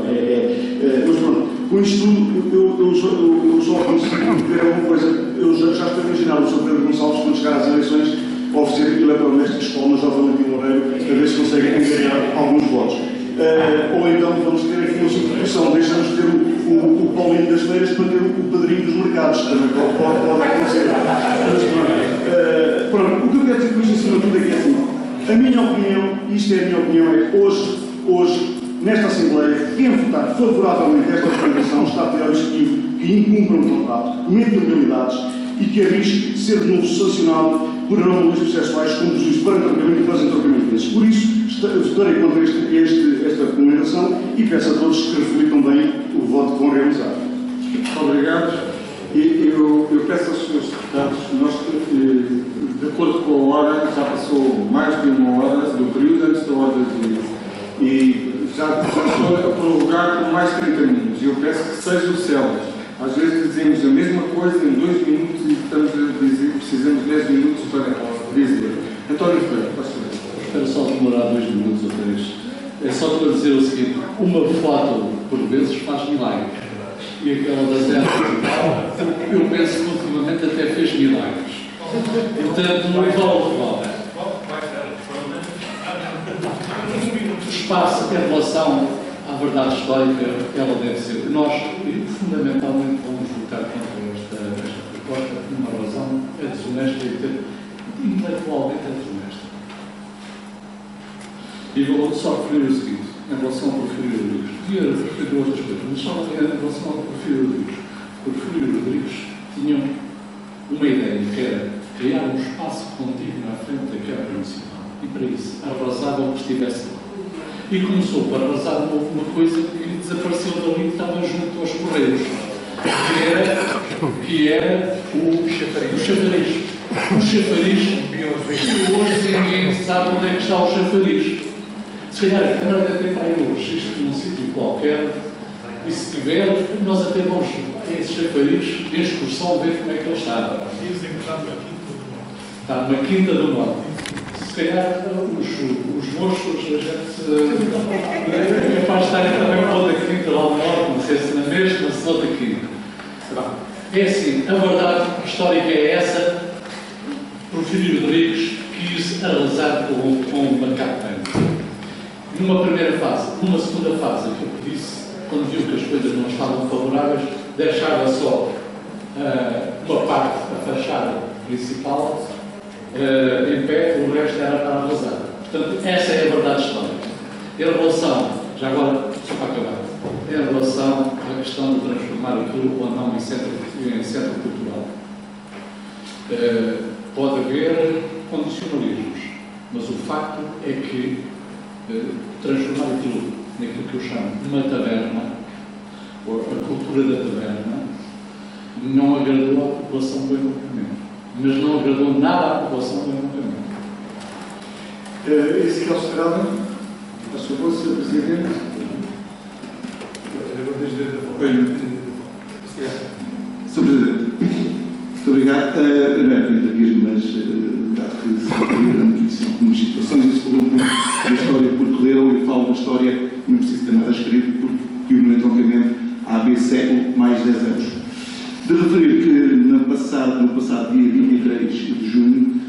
Mas pronto, com isto tudo, eu só consigo ver alguma coisa. Eu já estou a imaginar o Sr. Pedro Gonçalves, quando chegar às eleições, oferecer aquilo para o mestre de escola, José Valentim Loureiro, a ver se conseguem ganhar alguns votos. Ou então vamos ter aqui uma substituição, deixamos de ter o Paulinho das Feiras para ter o Padrinho dos Mercados, também pode acontecer. Pronto, o que eu quero dizer com isto, acima de tudo, é que assim, a minha opinião, isto é a minha opinião, é hoje, nesta Assembleia, quem votar favoravelmente a esta recomendação está a pedir ao Executivo que incumpra um contrato, cometa ilegalidades e que arrisque ser de novo sancionado por anomalias processuais com prejuízo para entroncamento e pós-entroncamento desses. Por isso, votarei contra esta recomendação e peço a todos que reflitam bem o voto que vão realizar. Muito obrigado. Eu peço aos senhores deputados, nós, de acordo com a hora, já passou mais de uma hora do período antes da hora de dia. E já estou a prorrogar por mais 30 minutos. E eu peço que seja o célebre. Às vezes dizemos a mesma coisa em 2 minutos e estamos a dizer, precisamos de 10 minutos para dizer. António Ferreira, faz favor. Espero só demorar 2 minutos ou 3. É só para dizer o seguinte: uma foto, por vezes, faz milagres. E aquela das ervas, eu penso que ultimamente até fez milagres. Portanto, não vale. O espaço em relação à verdade histórica, ela deve ser. Nós, fundamentalmente, vamos votar contra esta proposta por uma razão desonesta e intelectualmente desonesta. E vou só referir o seguinte, em relação ao Porfírio Rodrigues. Devia referir outras coisas, mas só em relação ao Porfírio Rodrigues. O Porfírio Rodrigues tinha uma ideia, que era criar um espaço contínuo à frente da Câmara Municipal. E para isso, arrasava o que estivesse lá. E começou por arrasar uma coisa que desapareceu dali, que estava junto aos Correios. que era o chafariz. O chafariz, que hoje ninguém sabe onde é que está o chafariz. Se calhar a Câmara deve ter aí o registro num sítio qualquer, e se tiver, nós até vamos a esse chafariz de excursão ver como é que ele está. Dizem que está Está na Quinta do Norte. na Quinta do Norte. Se calhar os moços, a gente é capaz de estar também para outra quinta lá no norte, não sei se na mesma, se noutra quinta. É assim, a verdade histórica é essa. Porfírio Rodrigues quis arrasar com o mercado branco. Numa primeira fase. Numa segunda fase, aquilo que disse, quando viu que as coisas não estavam favoráveis, deixava só uma parte, a fachada principal, em pé, o resto era para arrasar. Portanto, essa é a verdade histórica. Em relação, já agora, só para acabar, em relação à questão de transformar aquilo ou não em centro cultural, pode haver condicionalismos, mas o facto é que transformar aquilo naquilo que eu chamo de uma taberna, ou a cultura da taberna, não agradou à população do envolvimento. Mas não agradou nada à população do envolvimento. Esse que é o Estrada, a favor, Sr. Presidente. Sr. Presidente, muito obrigado. Não é para vir, mas dado que se referiram algumas situações, isso falou muito da história porque leram e falo da história, não preciso ter nada escrito, porque no entroncamento há bem século, mais 10 anos. De referir que no passado dia 23 de junho,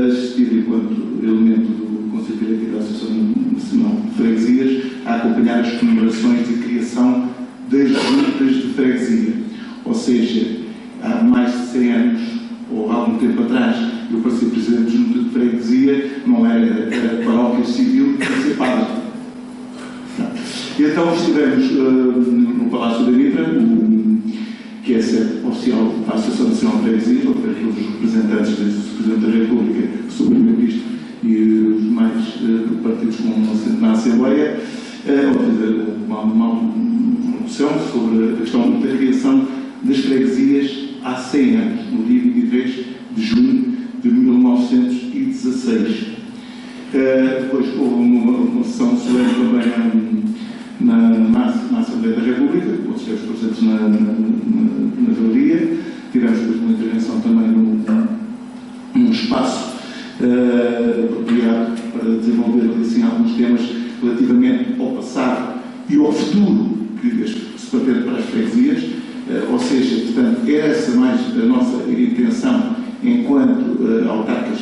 estive enquanto elemento do Conselho Diretivo da Associação Nacional de Freguesias a acompanhar as comemorações de criação das juntas de freguesia. Ou seja, há mais de 100 anos, ou há algum tempo atrás, eu para ser presidente de junta de freguesia não era paróquia civil, para ser padre. E então estivemos no Palácio da Mitra, que é a sede oficial da Associação Nacional de Freguesias, onde todos os representantes, desde o Presidente da República, o Sr. Primeiro-Ministro e os demais partidos na Assembleia, onde fazer uma moção sobre a questão da criação das freguesias há 100 anos, no dia 23 de junho de 1916. Depois houve uma sessão solene também na Assembleia da República, com os seus presentes na galeria. Tivemos depois uma intervenção também num espaço apropriado para desenvolver assim, alguns temas relativamente ao passado e ao futuro que se pretende para as freguesias. Ou seja, portanto, é essa mais a nossa intenção enquanto autarcas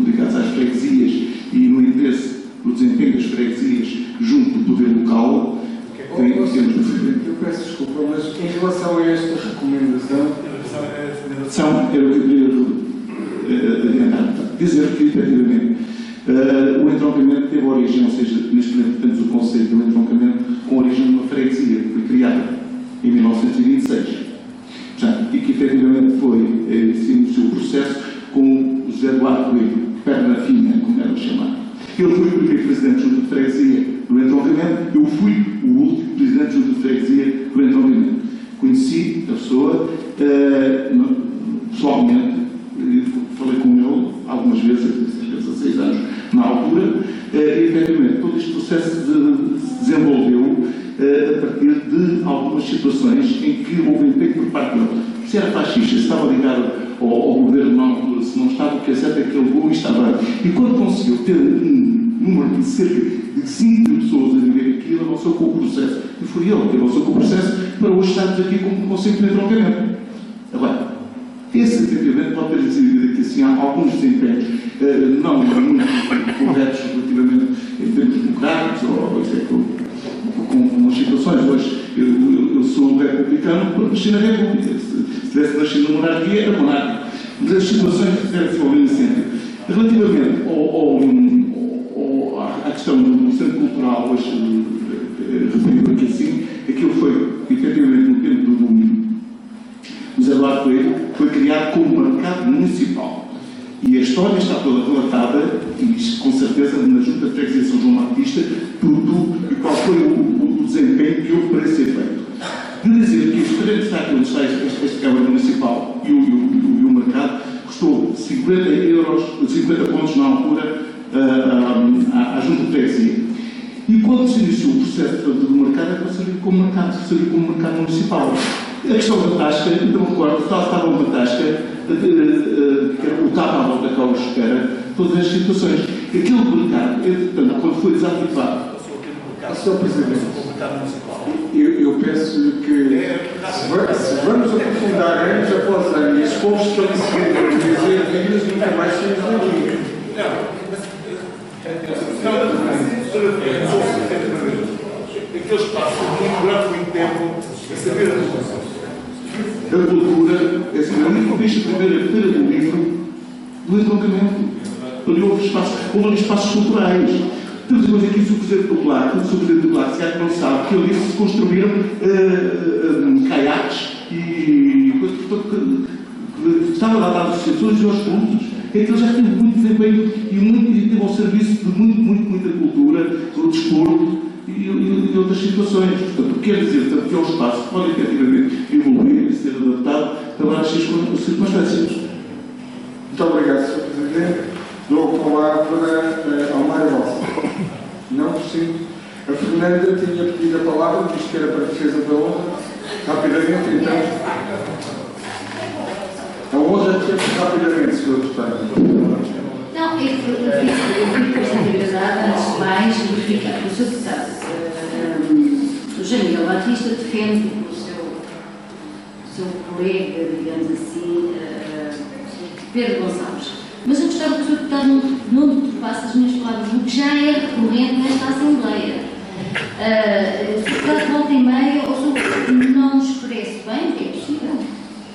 ligados às freguesias e no interesse do desempenho das freguesias junto do poder local. Eu peço desculpa, mas em relação a esta recomendação, eu queria adiantar, dizer que, efetivamente, o entroncamento teve origem, ou seja, neste momento temos o conceito do entroncamento com origem numa freguesia que foi criada em 1926. E que, efetivamente, se iniciou o processo com o José Eduardo Coelho, perna fina, como era chamado. Ele foi o primeiro presidente de junta de freguesia do entroncamento, eu fui o último presidente de junta de freguesia do entroncamento. Conheci a pessoa pessoalmente, falei com ele algumas vezes, há 6 anos, na altura, e efetivamente todo este processo se desenvolveu a partir de algumas situações em que houve empenho por parte dele. Se era fascista, se estava ligado ao governo na altura, se não estava, o que é certo é que ele levou e estava. E quando conseguiu ter um número de cerca de 5 mil pessoas a viver aquilo, avançou com o processo. E foi ele que avançou com o processo para hoje estarmos aqui com um conceito de entroncamento. Agora, esse, efetivamente, pode ter desenvolvido aqui assim, alguns desempenhos não muito corretos relativamente em termos democráticos ou com as situações. Hoje, eu sou republicano por nascer na República. Se tivesse nascido na monarquia, era monárquico. Mas as situações referem-se ao mesmo sentido. Relativamente à questão do centro cultural, hoje referido aqui assim, aquilo foi, efetivamente, no tempo do José Eduardo Coelho, foi criado como mercado municipal. E a história está toda relatada, e com certeza na Junta de Freguesia de São João Batista, tudo e qual foi o desempenho que houve para ser feito. de dizer que este terreno está aqui onde está esta Câmara Municipal e o mercado custou 50 pontos na altura à Junta de Freguesia. E quando se iniciou o processo do mercado, era para servir como mercado municipal. A questão da tasca, então recordo, estava uma tasca, o tapa à volta cá, os espera, todas as situações. Aquele mercado, portanto, quando foi desativado. Sr. Presidente, eu peço que, se vamos aprofundar anos após anos, esses povos estão em seguida de dizer vídeos, nunca mais saímos daqui. Aquele espaço durante muito tempo a saber as funções. A cultura, esse livro, desde a primeira feira do livro, do entroncamento. Ali houve espaços culturais. Temos depois aqui o Sr. Presidente do Plato, se há que não sabe, que ele disse que se construíram caiaques e que estavam lá às associações e aos cultos. É que ele já teve muito desempenho e teve ao serviço de muita cultura, do desporto e outras situações. Portanto, quer dizer que é um espaço que pode efetivamente evoluir e ser adaptado para as circunstâncias. Muito obrigado, Sr. Presidente. Dou a palavra ao Mário Balsa. Não, sim. A Fernanda tinha pedido a palavra, disse que era para a defesa da honra. Rapidamente, então. A honra é rapidamente, Sr. Deputado. Não, eu fico bastante agradada, antes de mais, verificar. O Sr. Deputado, o Jamil Batista, defende o seu colega, digamos assim, Pedro Gonçalves. Mas eu gostava que o Sr. Deputado não deturpasse as minhas palavras, o que já é recorrente nesta Assembleia. O Sr. Deputado, volta e meia, ou o Sr. não expresse bem, que é possível.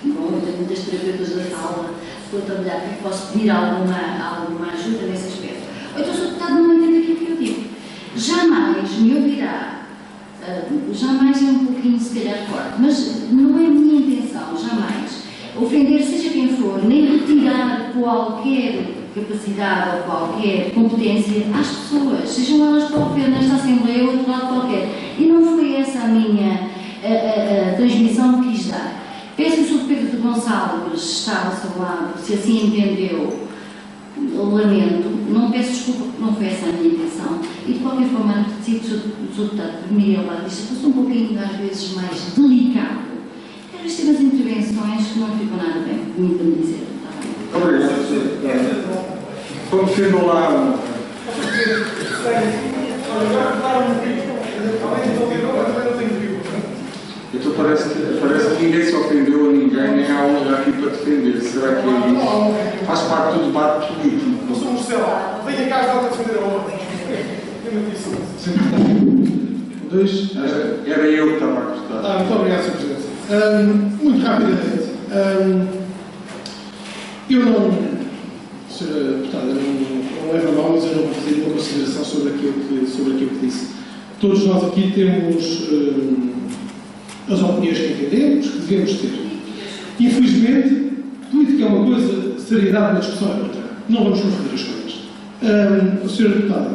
Bom, tenho muitas terapeutas da sala, estou a trabalhar, que posso pedir alguma ajuda nesse aspecto. Ou então o Sr. Deputado não entende aquilo que eu digo. Jamais me ouvirá, jamais é um pouquinho se calhar forte, mas não é a minha intenção, jamais, ofender seja quem for, nem retirar qualquer capacidade ou qualquer competência às pessoas, sejam elas qualquer, nesta Assembleia ou outro lado qualquer. E não foi essa a minha transmissão que quis dar. Peço que o Sr. Pedro Gonçalves está ao seu lado, se assim entendeu, lamento, não peço desculpa porque não foi essa a minha intenção. E de qualquer forma, decido que o Sr. Deputado Miguel Batista fosse um pouquinho, às vezes, mais delicado. Quero ter as intervenções que não ficam nada bem, permita-me dizer. Obrigado, Sr. Deputado. Como sendo lá. Então parece que ninguém se ofendeu a ninguém, nem há honra aqui para defender. Será que é isso? Faz parte do debate político. Não sou um Marcelo. Venha cá ajudar a defender a honra. Era eu que estava a gostar. Muito obrigado, Sr. Presidente. Muito rapidamente. Eu não, Sra. Deputada, não levo a mal, mas eu não vou fazer uma consideração sobre aquilo que disse. Todos nós aqui temos as opiniões que entendemos, que devemos ter. Infelizmente, política é uma coisa, seriedade na discussão é outra. Não vamos confundir as coisas. Sra. Deputada,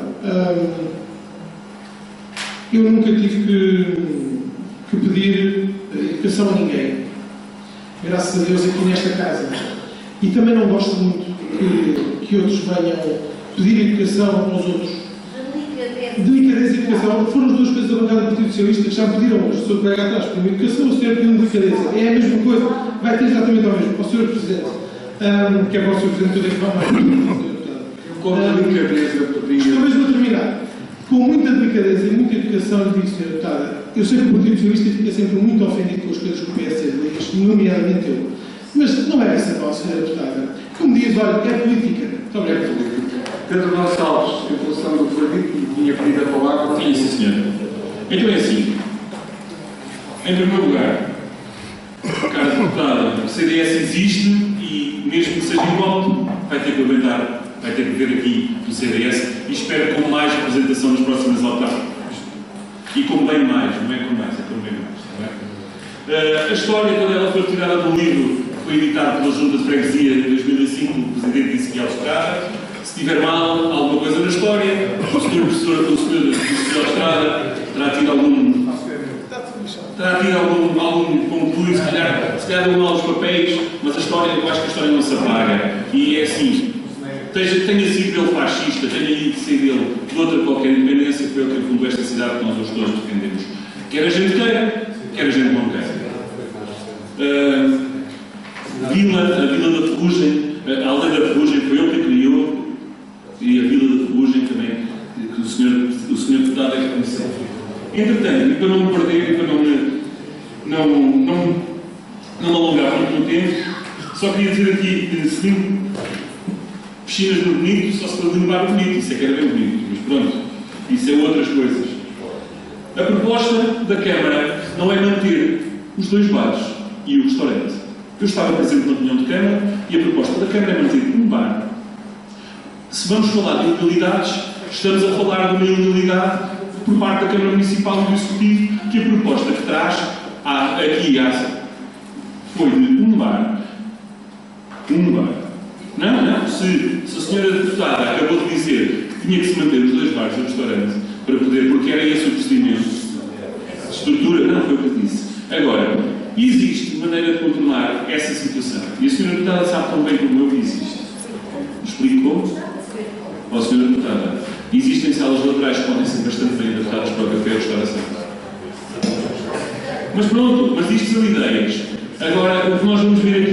eu nunca tive que pedir educação a ninguém. Graças a Deus aqui nesta casa. E também não gosto muito que outros venham pedir educação aos outros. Delicadeza e educação foram as duas coisas da bancada do Partido Socialista que já pediram hoje. O Sr. Colega atrás pediu educação, o Sr. pediu delicadeza. É a mesma coisa, vai ter exatamente ao mesmo. Ao Sr. Presidente, que é para o Sr. Presidente, eu devo falar mais. Com delicadeza, podia. Talvez vou terminar. Com muita delicadeza e muita educação, lhe digo, Sra. Deputada, eu sei que o Partido Socialista fica sempre muito ofendido com as coisas que o PSD diz, nomeadamente eu. Mas não é essa a nossa, Sra. Deputada. Como diz, olha, é política. Muito obrigado. Pedro Gonçalves, em função do que foi dito, tinha pedido a palavra. Sim, senhor. Então é assim. Em primeiro lugar, cara deputada, o CDS existe e, mesmo que seja igual, vai ter que aguentar, vai ter que ver aqui do CDS e espero com mais representação nas próximas autárquicas. E com bem mais, não é com mais, é com bem mais. Não é? A história, quando ela foi retirada do livro, foi editado pela Junta de Freguesia em 2005, o Presidente disse que ia Estrada. Se tiver mal alguma coisa na história, o Sr. Professor Estrada terá tido algum terá tido algum concluído, se calhar deu mal os papéis, mas a história, eu acho que a história não se apaga. E é assim, tenha sido ele fascista, tenha sido ele de outra qualquer independência, foi ele que fundou esta cidade que nós hoje todos defendemos. Quer a gente queira, quer a gente não queira. A Vila da Ferrugem, a Aldeia da Ferrugem foi ele que criou, e a Vila da Ferrugem também, que o senhor deputado é que conheceu. Entretanto, e para não me perder, e para não me alongar muito no tempo, só queria dizer aqui que se piscinas no bonito, só se pode limpar o bonito, isso é que era bem bonito, mas pronto, isso é outras coisas. A proposta da Câmara não é manter os 2 bares e o restaurante. Eu estava presente na reunião de Câmara e a proposta da Câmara é manter um bar. Se vamos falar de ilegalidades, estamos a falar de uma ilegalidade por parte da Câmara Municipal e do Executivo, que a proposta que traz foi de um bar. Não. Se a senhora deputada acabou de dizer que tinha que se manter os 2 bares e o restaurante para poder, porque era esse o procedimento, estrutura, não foi o que eu disse. Agora, existe maneira de contornar essa situação. E a senhora deputada sabe tão bem como eu que existe. Explico como? Ó, senhora deputada, existem salas laterais que podem ser bastante bem adaptadas para o café e a restauração. Mas pronto, mas isto são ideias. Agora, o que nós vamos ver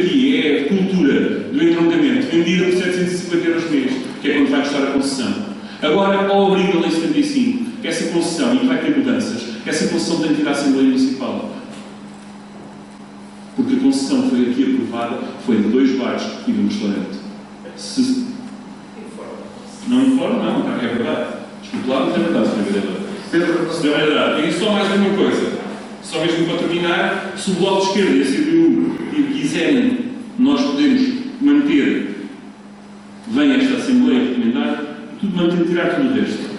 aqui é a cultura do entroncamento vendida por 750 € mês, que é quando vai custar a concessão. Agora, ao abrir a Lei 75, essa concessão, e que vai ter mudanças, essa concessão tem que ir à Assembleia Municipal. Porque a concessão foi aqui aprovada, foi de 2 bares e de um restaurante. Não informa, não, é verdade. Desculpe lá, mas é verdade, Sr. Vereador. Sr. Vereador, e só mais uma coisa. Só mesmo para terminar, se o Bloco de Esquerda e a CDU quiserem, nós podemos manter, vem esta Assembleia recomendar, tudo manter, tirar tudo o resto.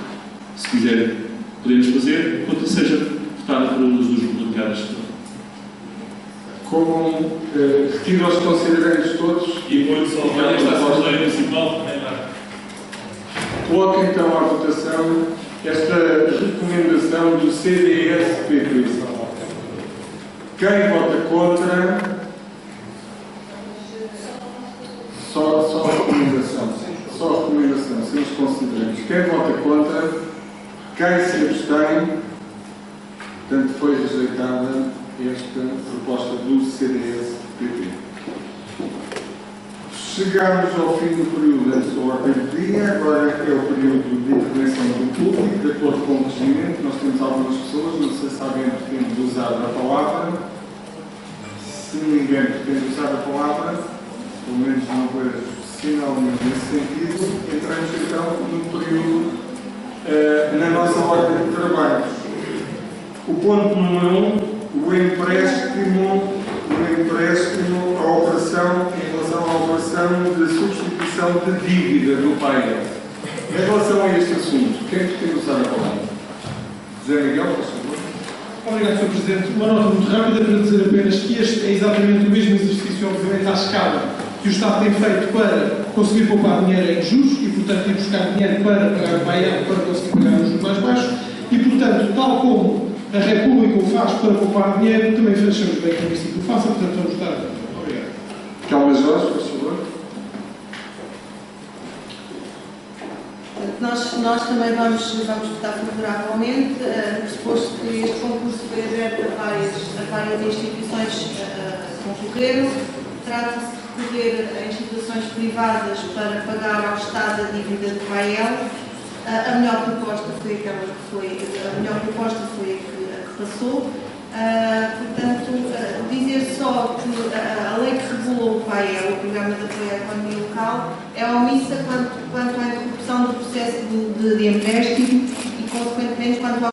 Se quiserem, podemos fazer, enquanto seja votada pelos 2 republicanos. Como retiro os considerantes todos e depois só vai esta Assembleia Municipal. Coloco então à votação esta recomendação do CDS-PP. Quem vota contra? Só recomendação. Só recomendação, sem os considerantes. Quem vota contra? Quem se abstém? Portanto, foi rejeitada esta proposta do CDS-PP. Chegamos ao fim do período da sua ordem do dia, agora é o período de intervenção do público, de acordo com o regimento. Nós temos algumas pessoas, não sei se alguém pretende usar a palavra. Se ninguém pretende usar a palavra, pelo menos não vejo sinal nenhum nesse sentido, entramos então no período na nossa ordem de trabalhos. O ponto número 1, o empréstimo, a operação, em relação à operação de substituição de dívida do PAE. Em relação a este assunto, quem pretende usar a palavra? José Miguel, por favor. Obrigado, Sr. Presidente. Uma nota muito rápida para dizer apenas que este é exatamente o mesmo exercício, obviamente, à escala que o Estado tem feito para conseguir poupar dinheiro em juros e, portanto, ir buscar dinheiro para pagar o PAE, para conseguir pagar os juros mais baixos e, portanto, tal como a República o faz para poupar dinheiro, também achamos bem que o município o faça, portanto, vamos votar. Obrigado. Calma, Jorge, por favor. Nós também vamos votar favoravelmente, pressuposto que este concurso foi aberto a várias instituições que concorreram. Trata-se de recorrer a instituições privadas para pagar ao Estado a dívida do PAEL. A melhor proposta foi aquela que passou. Portanto, dizer só que a lei que regulou o PAEL, o Programa de Apoio à Economia Local, é omissa quanto à interrupção do processo de empréstimo e, consequentemente, quanto à